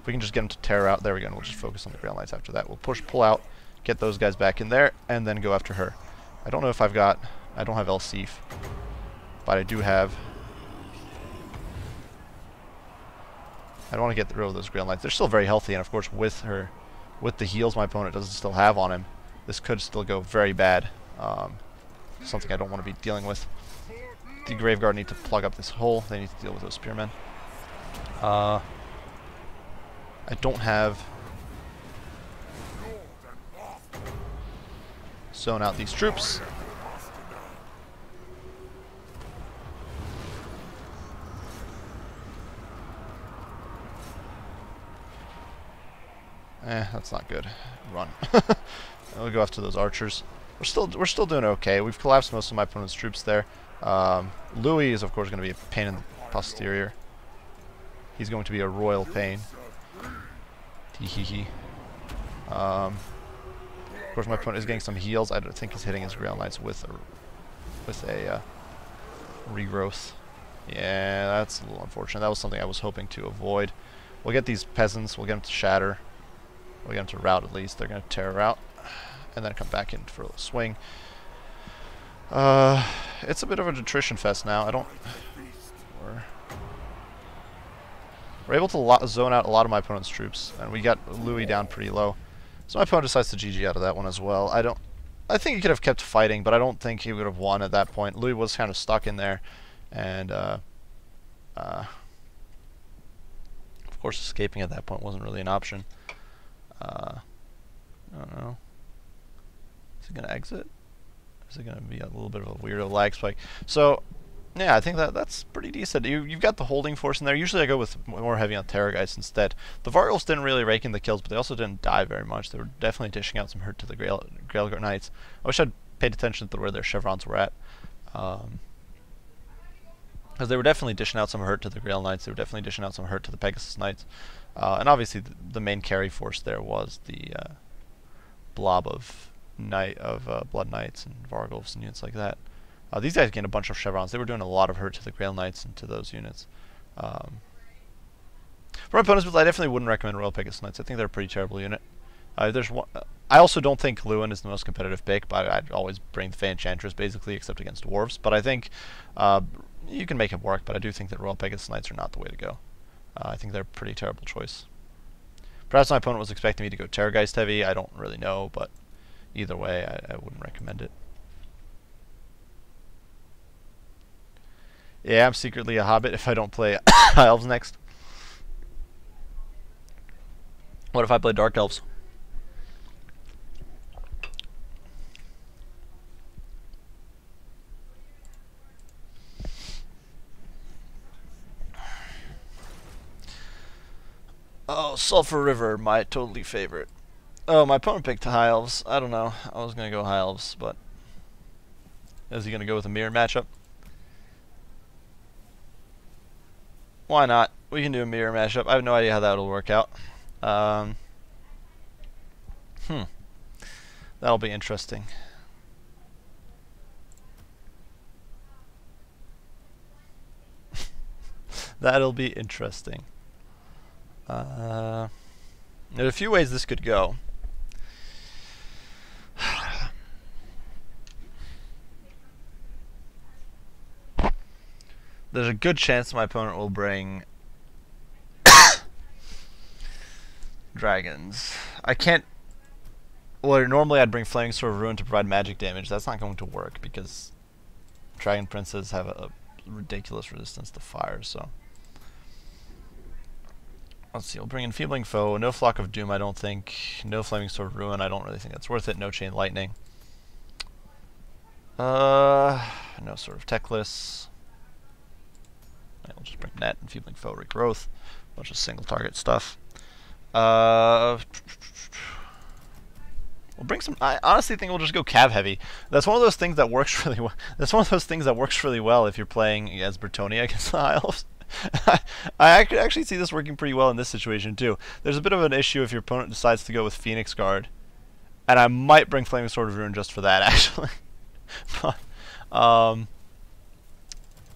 we can just get them to tear out. There we go. And we'll just focus on the Grail Knights after that. We'll pull out, get those guys back in there, and then go after her. I don't know if I don't have Elsif, but I do have... I don't want to get rid of those Grail Knights. They're still very healthy, and of course with the heals my opponent doesn't still have on him, this could still go very bad. Something I don't want to be dealing with. The Graveguard need to plug up this hole. They need to deal with those Spearmen. I don't have zone out these troops. That's not good. Run. We'll go after those archers. We're still doing okay. We've collapsed most of my opponent's troops there. Louis is of course going to be a pain in the posterior. He's going to be a royal pain. Teehee. Of course, my opponent is getting some heals. I don't think he's hitting his Grail Knights with a regrowth. Yeah, that's a little unfortunate. That was something I was hoping to avoid. We'll get these peasants. We'll get them to shatter. We'll get them to rout at least. They're going to tear out. And then come back in for a swing. It's a bit of a attrition fest now. We're able to zone out a lot of my opponent's troops. And we got Louis down pretty low. So my opponent decides to GG out of that one as well. I think he could have kept fighting, but I don't think he would have won at that point. Louis was kind of stuck in there. And, of course, escaping at that point wasn't really an option. I don't know. Is it going to exit? Is it going to be a little bit of a weirdo lag spike? So, yeah, I think that's pretty decent. You've got the holding force in there. Usually I go with more heavy on Terrorgeist instead. The Vargals didn't really rake in the kills, but they also didn't die very much. They were definitely dishing out some hurt to the Grail Knights. I wish I'd paid attention to where their chevrons were at. Because they were definitely dishing out some hurt to the Grail Knights. They were definitely dishing out some hurt to the Pegasus Knights. And obviously the main carry force there was the blob of Blood Knights and Vargals and units like that. These guys gained a bunch of chevrons. They were doing a lot of hurt to the Grail Knights and to those units. For my opponents, I definitely wouldn't recommend Royal Pegasus Knights. I think they're a pretty terrible unit. There's one. I also don't think Lewin is the most competitive pick, but I'd always bring the Fey Enchantress basically, except against dwarves. But I think you can make it work. But I do think that Royal Pegasus Knights are not the way to go. I think they're a pretty terrible choice. Perhaps my opponent was expecting me to go Terrorgeist heavy. I don't really know, but either way, I wouldn't recommend it. Yeah, I'm secretly a hobbit if I don't play High Elves next. What if I play Dark Elves? Oh, Sulphur River, my totally favorite. Oh, my opponent picked High Elves. I don't know. I was going to go High Elves, but is he going to go with a mirror matchup? Why not? We can do a mirror matchup. I have no idea how that'll work out. That'll be interesting. That'll be interesting. There's a few ways this could go. There's a good chance my opponent will bring dragons. I can't. Well, normally I'd bring Flaming Sword of Ruin to provide magic damage. That's not going to work because Dragon Princes have a ridiculous resistance to fire. So let's see. We'll bring Enfeebling Foe. No Flock of Doom. I don't think. No Flaming Sword of Ruin. I don't really think that's worth it. No Chain Lightning. No Sword of Teclis. We'll just bring Net, Enfeebling Foe, Regrowth, a bunch of single target stuff. We'll bring some. I honestly think we'll just go Cav heavy. That's one of those things that works really well. That's one of those things that works really well if you're playing as Bretonnia against the High Elves. I could actually see this working pretty well in this situation too. There's a bit of an issue if your opponent decides to go with Phoenix Guard, and I might bring Flaming Sword of Ruin just for that actually. But,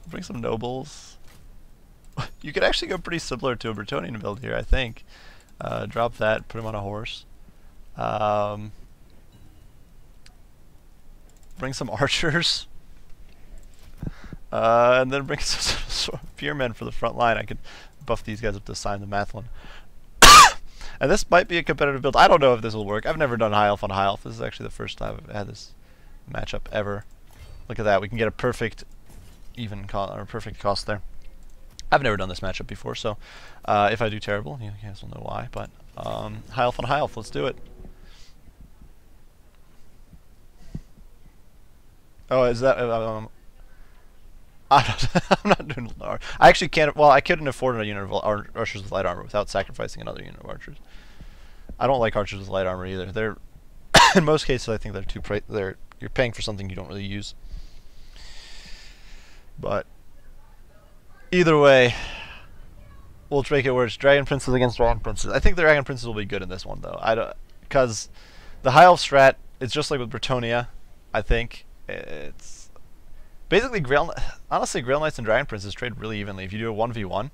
bring some nobles. You could actually go pretty similar to a Bretonnian build here, I think. Drop that, put him on a horse. Bring some archers. And then bring some spearmen for the front line. I could buff these guys up to Sign the Mathlon. And this might be a competitive build. I don't know if this will work. I've never done High Elf on High Elf. This is actually the first time I've had this matchup ever. Look at that. We can get a perfect even cost, or perfect cost there. I've never done this matchup before, so if I do terrible, you guys will know why. But High Elf on High Elf, let's do it. Oh, is that? I'm not doing. I actually can't. Well, I couldn't afford a unit of archers with light armor without sacrificing another unit of archers. I don't like archers with light armor either. They're in most cases I think they're too you're paying for something you don't really use. But either way, we'll make it where it's Dragon Princes against Dragon Princes. I think the Dragon Princes will be good in this one though. Because the High Elf strat, it's just like with Bretonnia. I think it's basically honestly, Grail Knights and Dragon Princes trade really evenly. If you do a 1v1,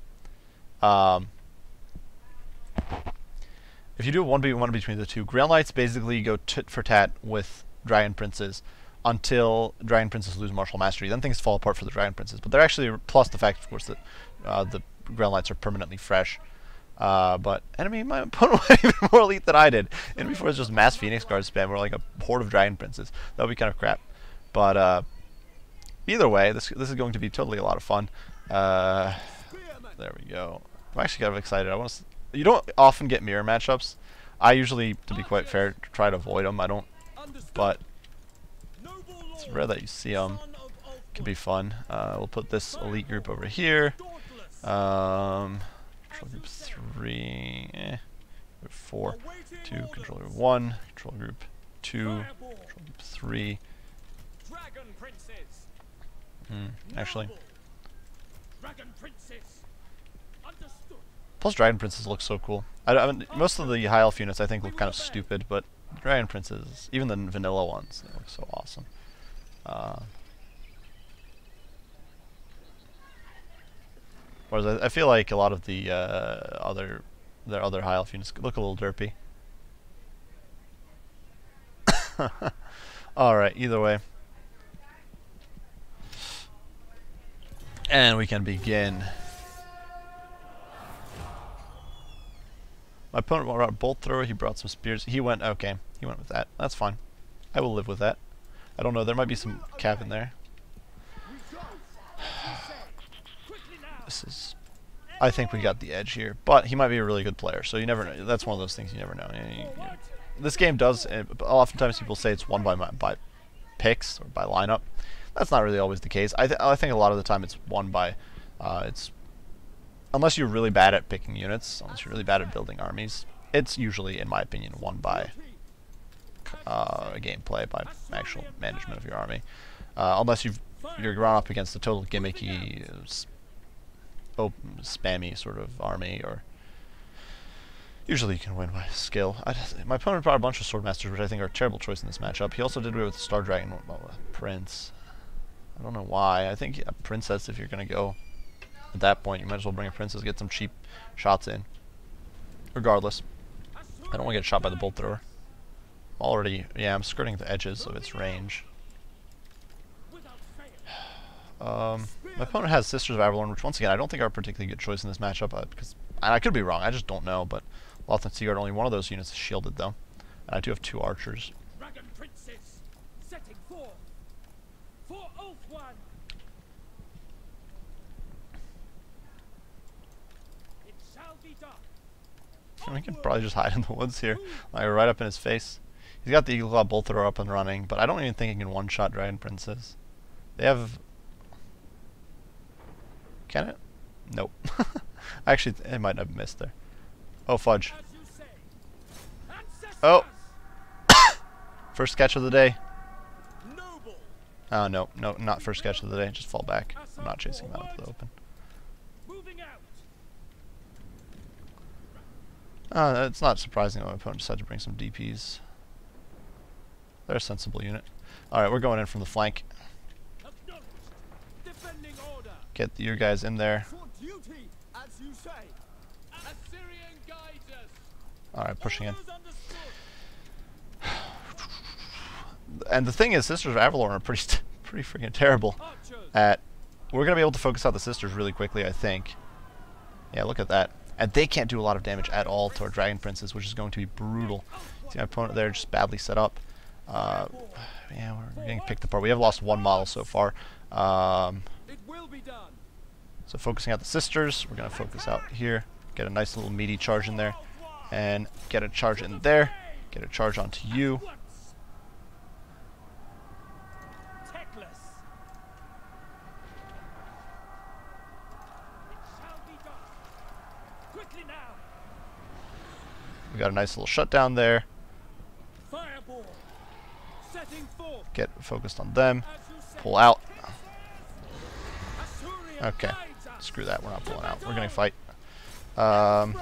if you do a 1v1 between the two, Grail Knights basically go tit for tat with Dragon Princes until Dragon Princes lose Martial Mastery. Then things fall apart for the Dragon Princes. But they're actually, plus the fact, of course, that the Grail Knights are permanently fresh. But enemy, my opponent went even more elite than I did. And before it was just mass Phoenix Guard spam, or like a horde of Dragon Princes. That would be kind of crap. But either way, this is going to be totally a lot of fun. There we go. I'm actually kind of excited. You don't often get mirror matchups. I usually, to be quite fair, try to avoid them. I don't, but it's rare that you see them. Could be fun. We'll put this elite group over here. Control group 3, 4, 2, control group 1, control group 2, control group 3. Actually. Plus Dragon Princes look so cool. I mean, most of the High Elf units I think look kind of stupid, but Dragon Princes, even the vanilla ones, they look so awesome. Whereas I feel like a lot of the other High Elf units look a little derpy. Alright, either way. And we can begin. My opponent brought a bolt thrower, he brought some spears. He went with that. That's fine. I will live with that. I don't know, there might be some cav in there. I think we got the edge here, but he might be a really good player, so you never know. That's one of those things you never know. This game does, oftentimes people say it's won by picks or by lineup. That's not really always the case. I think a lot of the time it's won by, unless you're really bad at picking units, unless you're really bad at building armies, it's usually, in my opinion, won by gameplay, by actual management of your army. Unless you're going up against a total gimmicky, spammy sort of army, or usually you can win by skill. My opponent brought a bunch of Swordmasters, which I think are a terrible choice in this matchup. He also did away with the Star Dragon Prince. I don't know why. I think a Princess, if you're going to go at that point, you might as well bring a Princess, get some cheap shots in. Regardless, I don't want to get shot by the bolt thrower. I'm skirting the edges of its range. My opponent has Sisters of Avalorn, which once again I don't think are a particularly good choice in this matchup, because I could be wrong, I just don't know, but Loth and Seaguard, only one of those units is shielded though. And I do have 2 archers. Dragon Princess, setting 4. For Oath One. It shall be done. We can probably just hide in the woods here, like right up in his face. He's got the Eagle Claw Bolt Thrower up and running, but I don't even think he can one-shot Dragon Princes. They have... Can it? Nope. Actually, it might have missed there. Oh, fudge. Oh! First catch of the day. Oh, no, not first catch of the day. Just fall back. I'm not chasing him out into the open. It's not surprising that my opponent decided to bring some DPs. They're a sensible unit. Alright, we're going in from the flank. Get your guys in there. Alright, pushing in. And the thing is, Sisters of Avalorn are pretty freaking terrible at... We're going to be able to focus out the Sisters really quickly, I think. Yeah, look at that. And they can't do a lot of damage at all to our Dragon Princes, which is going to be brutal. See my opponent there, just badly set up. Yeah, we're getting picked apart. We have lost 1 model so far. So focusing out the Sisters, we're going to focus out here. Get a nice little meaty charge in there. And get a charge in there. Get a charge onto you. We got a nice little shutdown there. Fireball. Setting forth. Get focused on them. As you say. Pull out. Asturion Okay. guides us. Screw that. We're not pulling out. We're gonna fight. Right.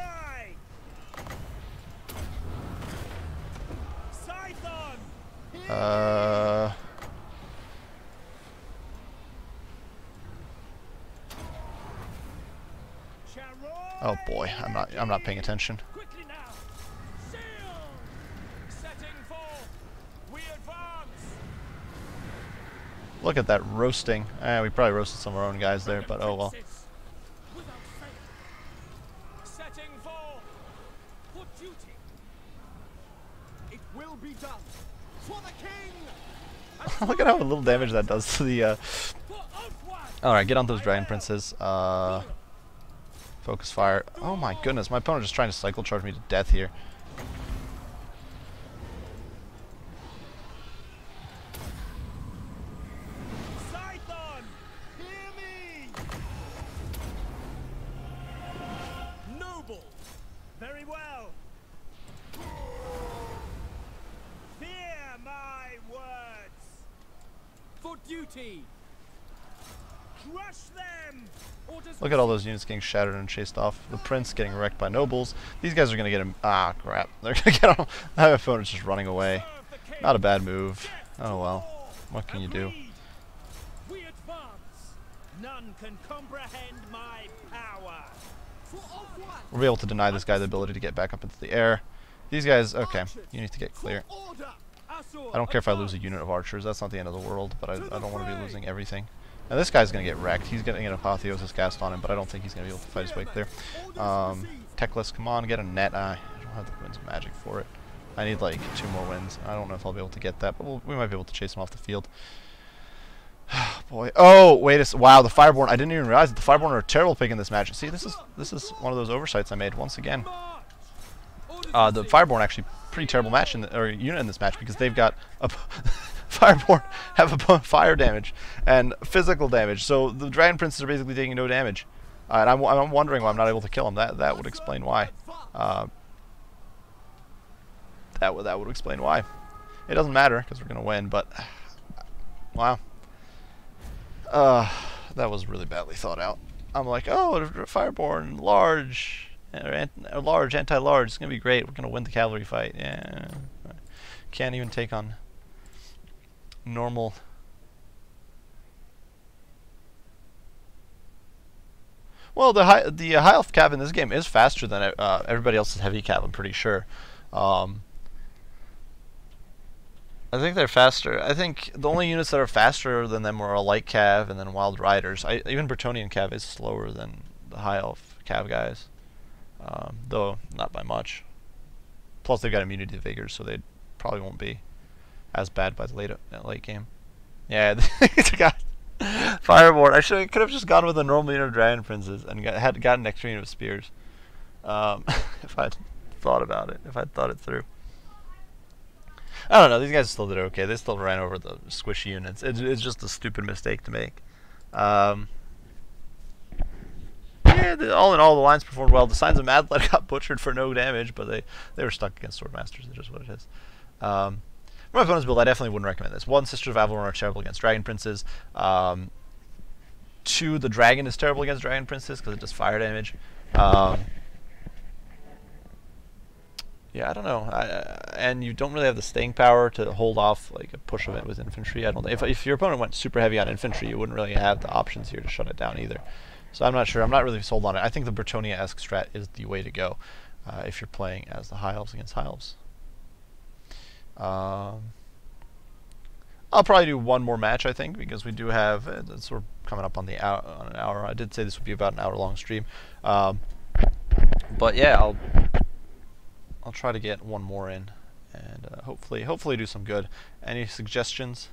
Scython. Oh boy, I'm not paying attention. Quickly now. Shield. Setting forth. We advance. Look at that roasting. We probably roasted some of our own guys there, but oh well. Without fail. Setting forth. For duty. It will be done. For the king. Look at how little damage that does to the. For Oathwatch. All right, get on those dragon princes. Focus fire. Oh my goodness, my opponent just trying to cycle charge me to death here. Scython. Hear me. Noble. Very well. Fear my words. For duty. Crush them. Orders. Look at all those units getting shattered and chased off. The prince getting wrecked by nobles. These guys are gonna get him. Ah, crap. They're gonna get him. My opponent's just running away. Not a bad move. Oh well. What can you do? We advance. None can comprehend my power. For Oathwatch. We'll be able to deny this guy the ability to get back up into the air. These guys, okay. You need to get clear. Order. I don't care if I lose a unit of archers. That's not the end of the world, but I don't want to be losing everything. Now this guy's going to get wrecked. He's getting an Apotheosis cast on him, but I don't think he's going to be able to fight his way clear. Techless, come on, get a net. I don't have the winds of magic for it. I need like 2 more wins. I don't know if I'll be able to get that, but we might be able to chase him off the field. Boy. Oh, wait a wow, the Fireborn. I didn't even realize that the Fireborn are a terrible pick in this match. See, this is one of those oversights I made once again. The Fireborn actually pretty terrible match or unit in this match because they've got a Fireborn have a fire damage and physical damage, so the Dragon Princes are basically taking no damage, and I'm wondering why I'm not able to kill them. That would explain why. That would explain why. It doesn't matter because we're gonna win, but wow, that was really badly thought out. I'm like, oh, Fireborn, large, anti-large, it's gonna be great. We're gonna win the cavalry fight. Yeah, can't even take on normal. Well, the high elf cav in this game is faster than everybody else's heavy cav. I'm pretty sure. I think they're faster. I think the only units that are faster than them are a light cav and then wild riders. Even Bretonnian cav is slower than the high elf cav guys, though not by much. Plus, they've got immunity to vigors, so they probably won't be as bad by the late game. Yeah, Fireborn. I could have just gone with a normal unit of Dragon Princes and gotten an extra unit of spears. If I'd thought about it, if I'd thought it through. I don't know. These guys still did okay. They still ran over the squishy units. It's just a stupid mistake to make. Yeah, all in all, the lines performed well. The Signs of Madlet got butchered for no damage, but they were stuck against Swordmasters. It's just what it is. For my opponent's build, I definitely wouldn't recommend this. 1, Sisters of Avalon are terrible against Dragon Princes. 2, the Dragon is terrible against Dragon Princes because it does fire damage. Yeah, I don't know. And you don't really have the staying power to hold off like a push of it with infantry. I don't. If your opponent went super heavy on infantry, you wouldn't really have the options here to shut it down either. So I'm not sure. I'm not really sold on it. I think the Bretonnia-esque strat is the way to go if you're playing as the High Elves against High Elves. I'll probably do one more match, I think, because we do have it's sort of coming up on an hour. I did say this would be about an hour-long stream, but yeah, I'll try to get one more in, and hopefully do some good. Any suggestions?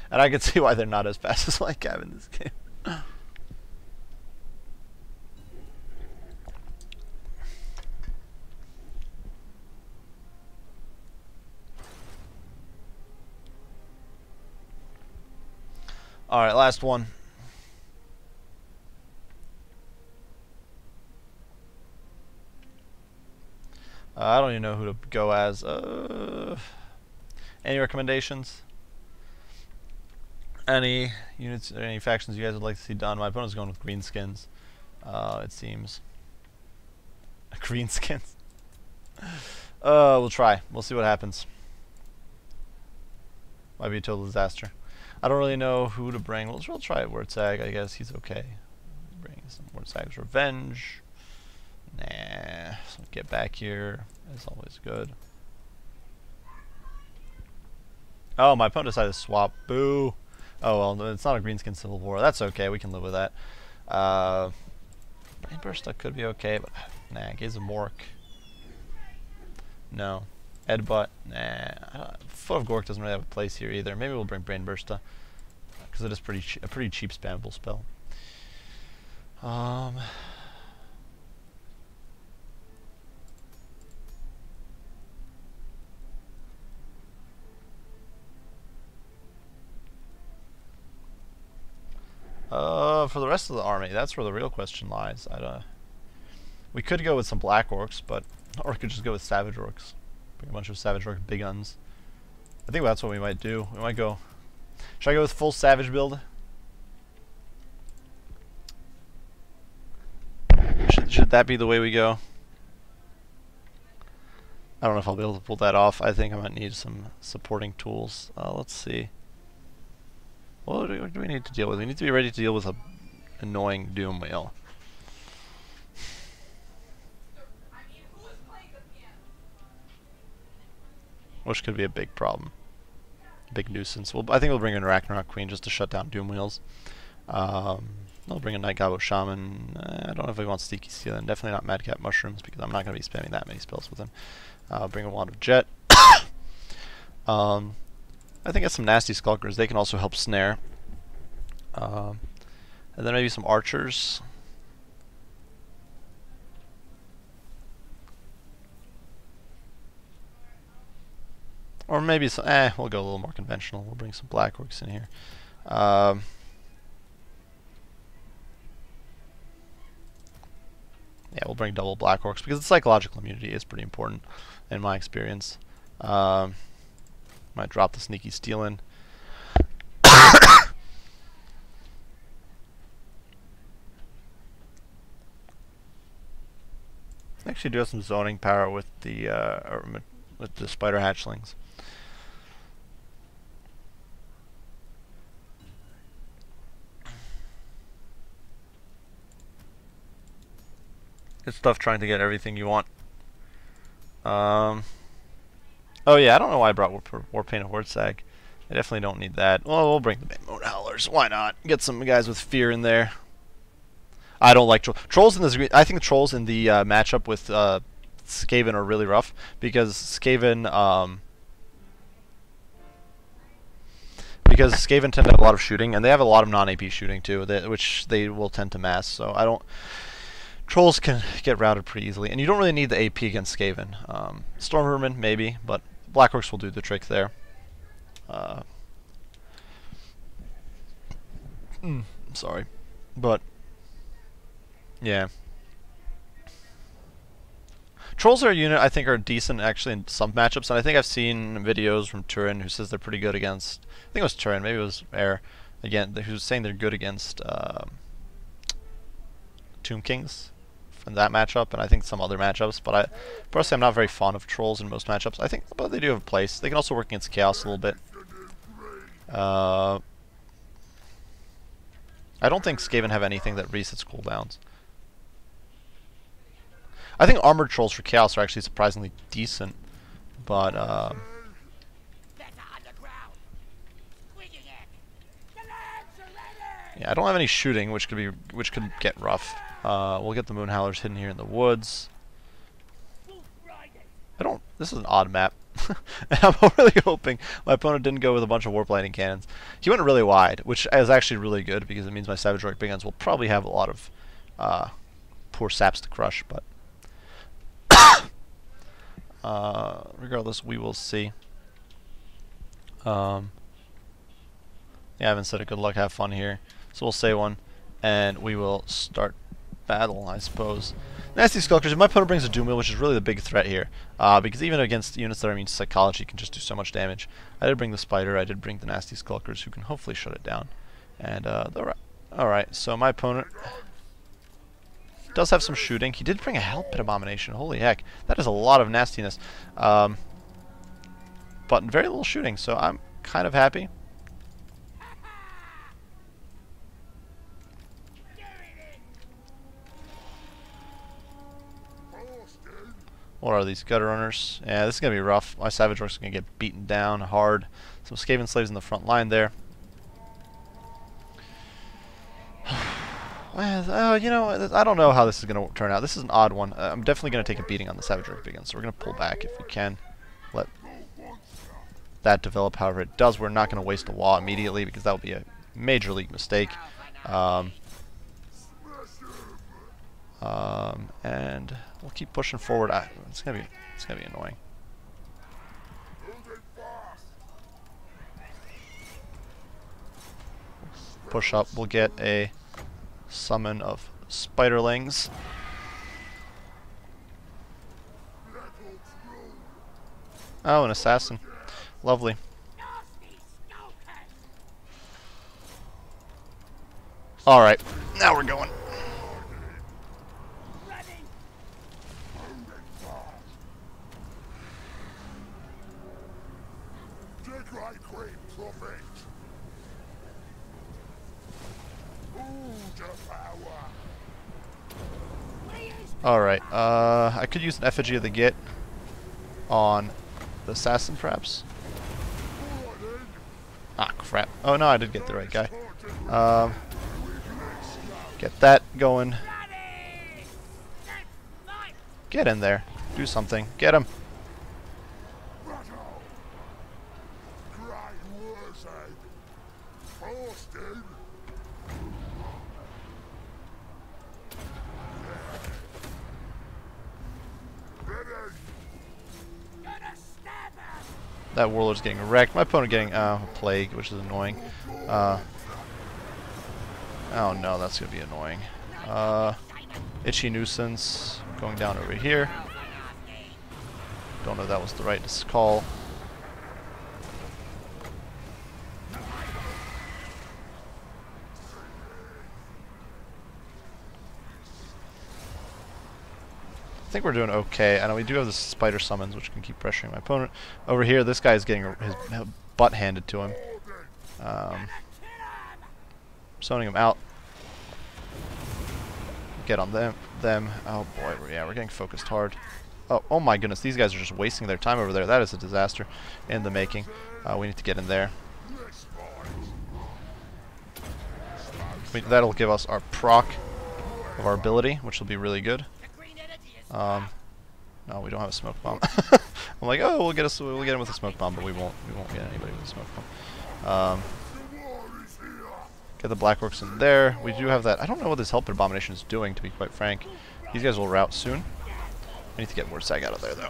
And I can see why they're not as fast as Light Cav in this game. Alright, last one. I don't even know who to go as. Any recommendations? Any units or any factions you guys would like to see done? My opponent's going with greenskins. It seems. Greenskins. We'll try. We'll see what happens. Might be a total disaster. I don't really know who to bring. We'll try it. Wurtzag, I guess he's okay. Bring some Wurtzag's Revenge. Nah. So get back here. That's always good. Oh, my opponent decided to swap. Boo. Oh well, it's not a greenskin civil war. That's okay. We can live with that. Brain Burst could be okay, but nah. Gaze of Mork. No. Edbutt. Nah. Foot of Gork doesn't really have a place here either. Maybe we'll bring Brain Bursta because it is a pretty cheap spammable spell. For the rest of the army, that's where the real question lies. We could go with some Black Orcs, or we could just go with Savage Orcs. Bring a bunch of Savage Orc big guns. I think that's what we might do. We might go... Should I go with full Savage build? Should that be the way we go? I don't know if I'll be able to pull that off. I think I might need some supporting tools. Let's see. What do we need to deal with? We need to be ready to deal with a annoying Doom Whale. Which could be a big problem. Big nuisance. Well, I think we'll bring in Ragnarok Queen just to shut down Doom Wheels. I'll bring a Night Gobbo Shaman. I don't know if we want Sneaky Steel, and definitely not Madcap Mushrooms because I'm not going to be spamming that many spells with him. I'll bring a Wand of Jet. I think it's some nasty Skulkers. They can also help snare. And then maybe some Archers. Or maybe some... we'll go a little more conventional. We'll bring some Black Orcs in here. Yeah, we'll bring double Black Orcs because the psychological immunity is pretty important in my experience. Might drop the Sneaky Steel in. Actually do have some zoning power with the Spider Hatchlings. It's tough trying to get everything you want. Oh yeah, I don't know why I brought Warpaint of Wurtzag. I definitely don't need that. Well, we'll bring the Moon Howlers. Why not? Get some guys with fear in there. I don't like trolls in this. I think the trolls in the matchup with Skaven are really rough because Skaven tend to have a lot of shooting and they have a lot of non-AP shooting too, which they will tend to mass. So I don't. Trolls can get routed pretty easily, and you don't really need the AP against Skaven. Storm Vermin maybe, but Black Orcs will do the trick there. Sorry, but yeah. Trolls are a unit I think are decent actually in some matchups, and I think I've seen videos from Turin who says they're pretty good against. I think it was Turin, maybe it was Air again, who's saying they're good against Tomb Kings in that matchup, and I think some other matchups. But personally, I'm not very fond of trolls in most matchups. I think, but they do have a place. They can also work against Chaos a little bit. I don't think Skaven have anything that resets cooldowns. I think armored trolls for Chaos are actually surprisingly decent, but yeah, I don't have any shooting, which could get rough. We'll get the Moon Howlers hidden here in the woods. This is an odd map. And I'm really hoping my opponent didn't go with a bunch of Warp Lightning Cannons. He went really wide, which is actually really good because it means my Savage Orc Big Guns will probably have a lot of poor saps to crush, but regardless, we will see. Yeah, I haven't said a good luck, have fun here. So we'll say one, and we will start battle, I suppose. Nasty Skulkers. If my opponent brings a Doom Wheel, which is really the big threat here, because even against units that are immune to Psychology, can just do so much damage. I did bring the Spider. I did bring the Nasty Skulkers, who can hopefully shut it down. And alright, so my opponent does have some shooting. He did bring a Hell Pit Abomination. Holy heck, that is a lot of nastiness. But very little shooting, so I'm kind of happy. What are these gutter runners? Yeah, this is gonna be rough. My Savage Orcs are gonna get beaten down hard. Some Skaven Slaves in the front line there. Well, you know, I don't know how this is gonna turn out. This is an odd one. I'm definitely gonna take a beating on the Savage Orc again, so we're gonna pull back if we can. Let that develop however it does. We're not gonna waste a wall immediately because that would be a major league mistake. And we'll keep pushing forward. It's gonna be annoying. Push up. We'll get a summon of Spiderlings. Oh, an assassin. Lovely. Alright, now we're going. Alright, I could use an Effigy of the Git on the assassin, perhaps. Ah, crap. Oh no, I did get the right guy. Get that going. Get in there. Do something. Get him. That Warlord's getting wrecked. My opponent getting a Plague, which is annoying. Oh no, that's going to be annoying. Itchy Nuisance going down over here. Don't know if that was the right call. I think we're doing okay. I know we do have the Spider Summons, which can keep pressuring my opponent. Over here, this guy is getting his butt handed to him. Zoning him out. Get on them. Oh boy, we're getting focused hard. Oh my goodness, these guys are just wasting their time over there. That is a disaster in the making. We need to get in there. That'll give us our proc of our ability, which will be really good. No, we don't have a smoke bomb. I'm like, oh, we'll get him with a smoke bomb, but we won't get anybody with a smoke bomb. Get the Black Orcs in there. We do have that. I don't know what this Hell Pit Abomination is doing, to be quite frank. These guys will rout soon. I need to get Wartsag out of there, though.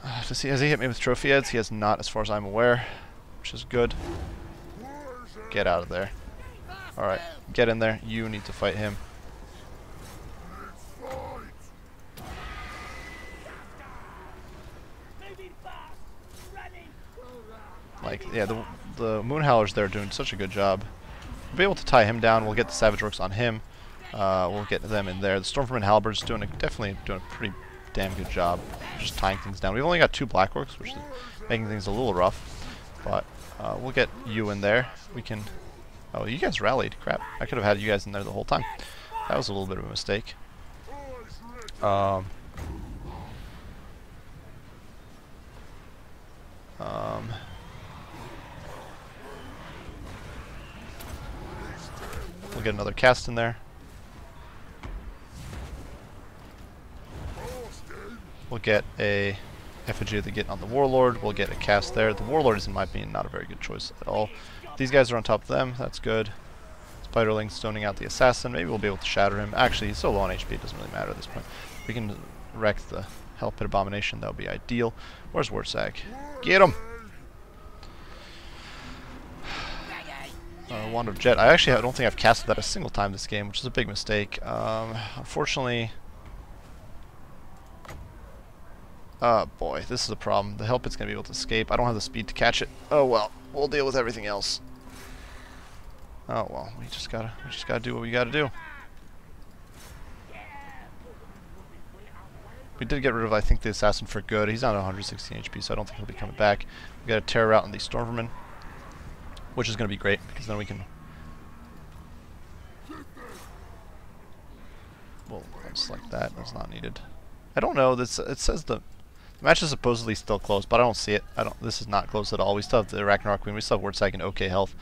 Has he hit me with Trophy Heads? He has not, as far as I'm aware, which is good. Get out of there. Alright, get in there. You need to fight him. Like, yeah, the Moonhowlers there are doing such a good job. We'll be able to tie him down. We'll get the Savage Orcs on him. We'll get them in there. The Stormvermin Halberds definitely doing a pretty damn good job just tying things down. We've only got 2 Black Orcs, which is making things a little rough. But we'll get you in there. We can... Oh, you guys rallied. Crap. I could have had you guys in there the whole time. That was a little bit of a mistake. We'll get another cast in there. We'll get a Effigy of the Git on the Warlord. We'll get a cast there. The Warlord is, in my opinion, not a very good choice at all. These guys are on top of them. That's good. Spiderling stoning out the Assassin. Maybe we'll be able to shatter him. Actually, he's so low on HP, it doesn't really matter at this point. We can wreck the Hell Pit Abomination. That would be ideal. Where's Wartsag? Get him! Wand of Jet. I don't think I've casted that a single time this game, which is a big mistake. Unfortunately... Oh boy, this is a problem. The Hellpit's going to be able to escape. I don't have the speed to catch it. Oh well, we'll deal with everything else. Oh well, we just gotta do what we gotta do. We did get rid of, I think, the assassin for good. He's on 116 HP, so I don't think he'll be coming back. We got a terror out on the Stormvermin, which is going to be great because then we can. Well, select that. That's not needed. I don't know. It says the match is supposedly still close, but I don't see it. This is not close at all. We still have the Ragnarok Queen. We still have Wordsack and OK health.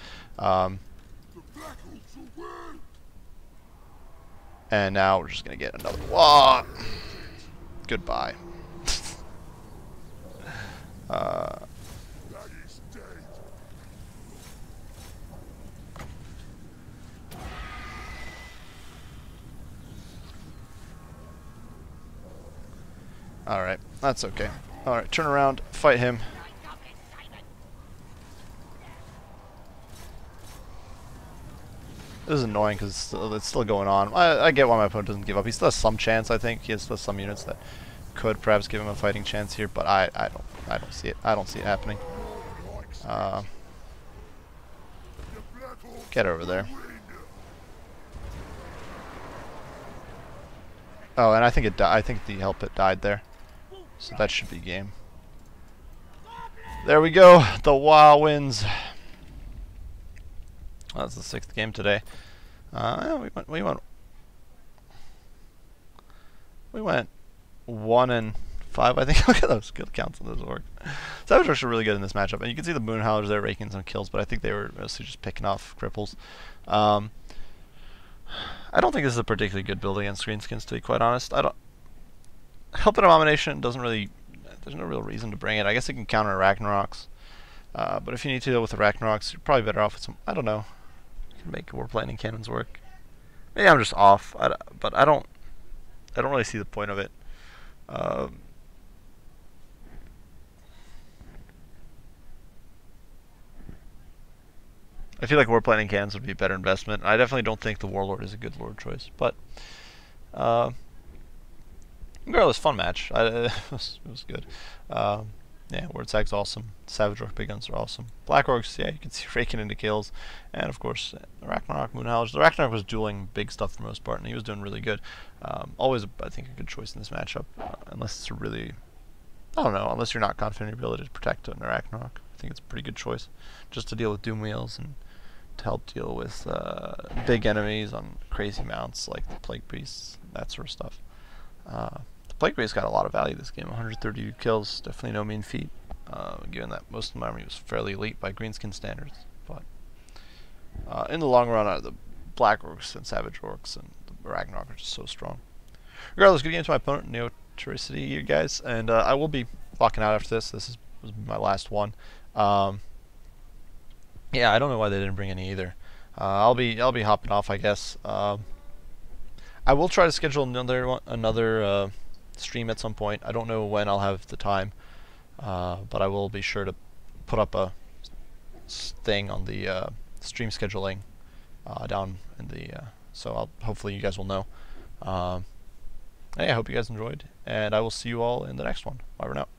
And now we're just gonna get another. Whoa! Goodbye. Alright, that's okay. Alright, turn around, fight him. This is annoying because it's still going on. I get why my opponent doesn't give up. He still has some chance, I think. He has still some units that could perhaps give him a fighting chance here, but I don't see it. I don't see it happening. Get over there. Oh, and I think I think the Hellpit died there, so that should be game. There we go. The WoW wins. Well, that's the 6th game today. Yeah, we went 1-5, I think. Look at those skill counts on those orcs. Savage orcs are really good in this matchup, and you can see the Moon Howlers there raking some kills, but I think they were mostly just picking off cripples. I don't think this is a particularly good build against Greenskins, to be quite honest. Hellpit Abomination doesn't really. There's no real reason to bring it. I guess it can counter Ragnaroks, but if you need to deal with the Ragnaroks, you're probably better off with some. I don't know. You can make Warplaning Cannons work. Maybe I'm just off, but I don't really see the point of it. I feel like Warplaning Cannons would be a better investment. I definitely don't think the Warlord is a good Lord choice, but regardless, fun match. It was good. Yeah, Wordsack's awesome. Savage Orc Big Guns are awesome. Black Orcs, yeah, you can see raking into kills. And of course, the Ragnarok Moon Howlers. The Ragnarok was dueling big stuff for the most part, and he was doing really good. Always, I think, a good choice in this matchup, unless it's a really, I don't know, unless you're not confident in your ability to protect the Ragnarok. I think it's a pretty good choice, just to deal with Doom Wheels and to help deal with big enemies on crazy mounts like the Plague Beasts, that sort of stuff. Plague Beast got a lot of value this game. 132 kills, definitely no mean feat, given that most of my army was fairly elite by Greenskin standards. But in the long run, the Black Orcs and Savage Orcs and the Ragnarok are just so strong. Regardless, good game to my opponent, Neotricity, you guys, and I will be locking out after this. This was my last one. Yeah, I don't know why they didn't bring any either. I'll be hopping off, I guess. I will try to schedule another stream at some point. I don't know when I'll have the time, but I will be sure to put up a thing on the stream scheduling down in the so hopefully you guys will know. Yeah, I hope you guys enjoyed, and I will see you all in the next one. Wyvern out.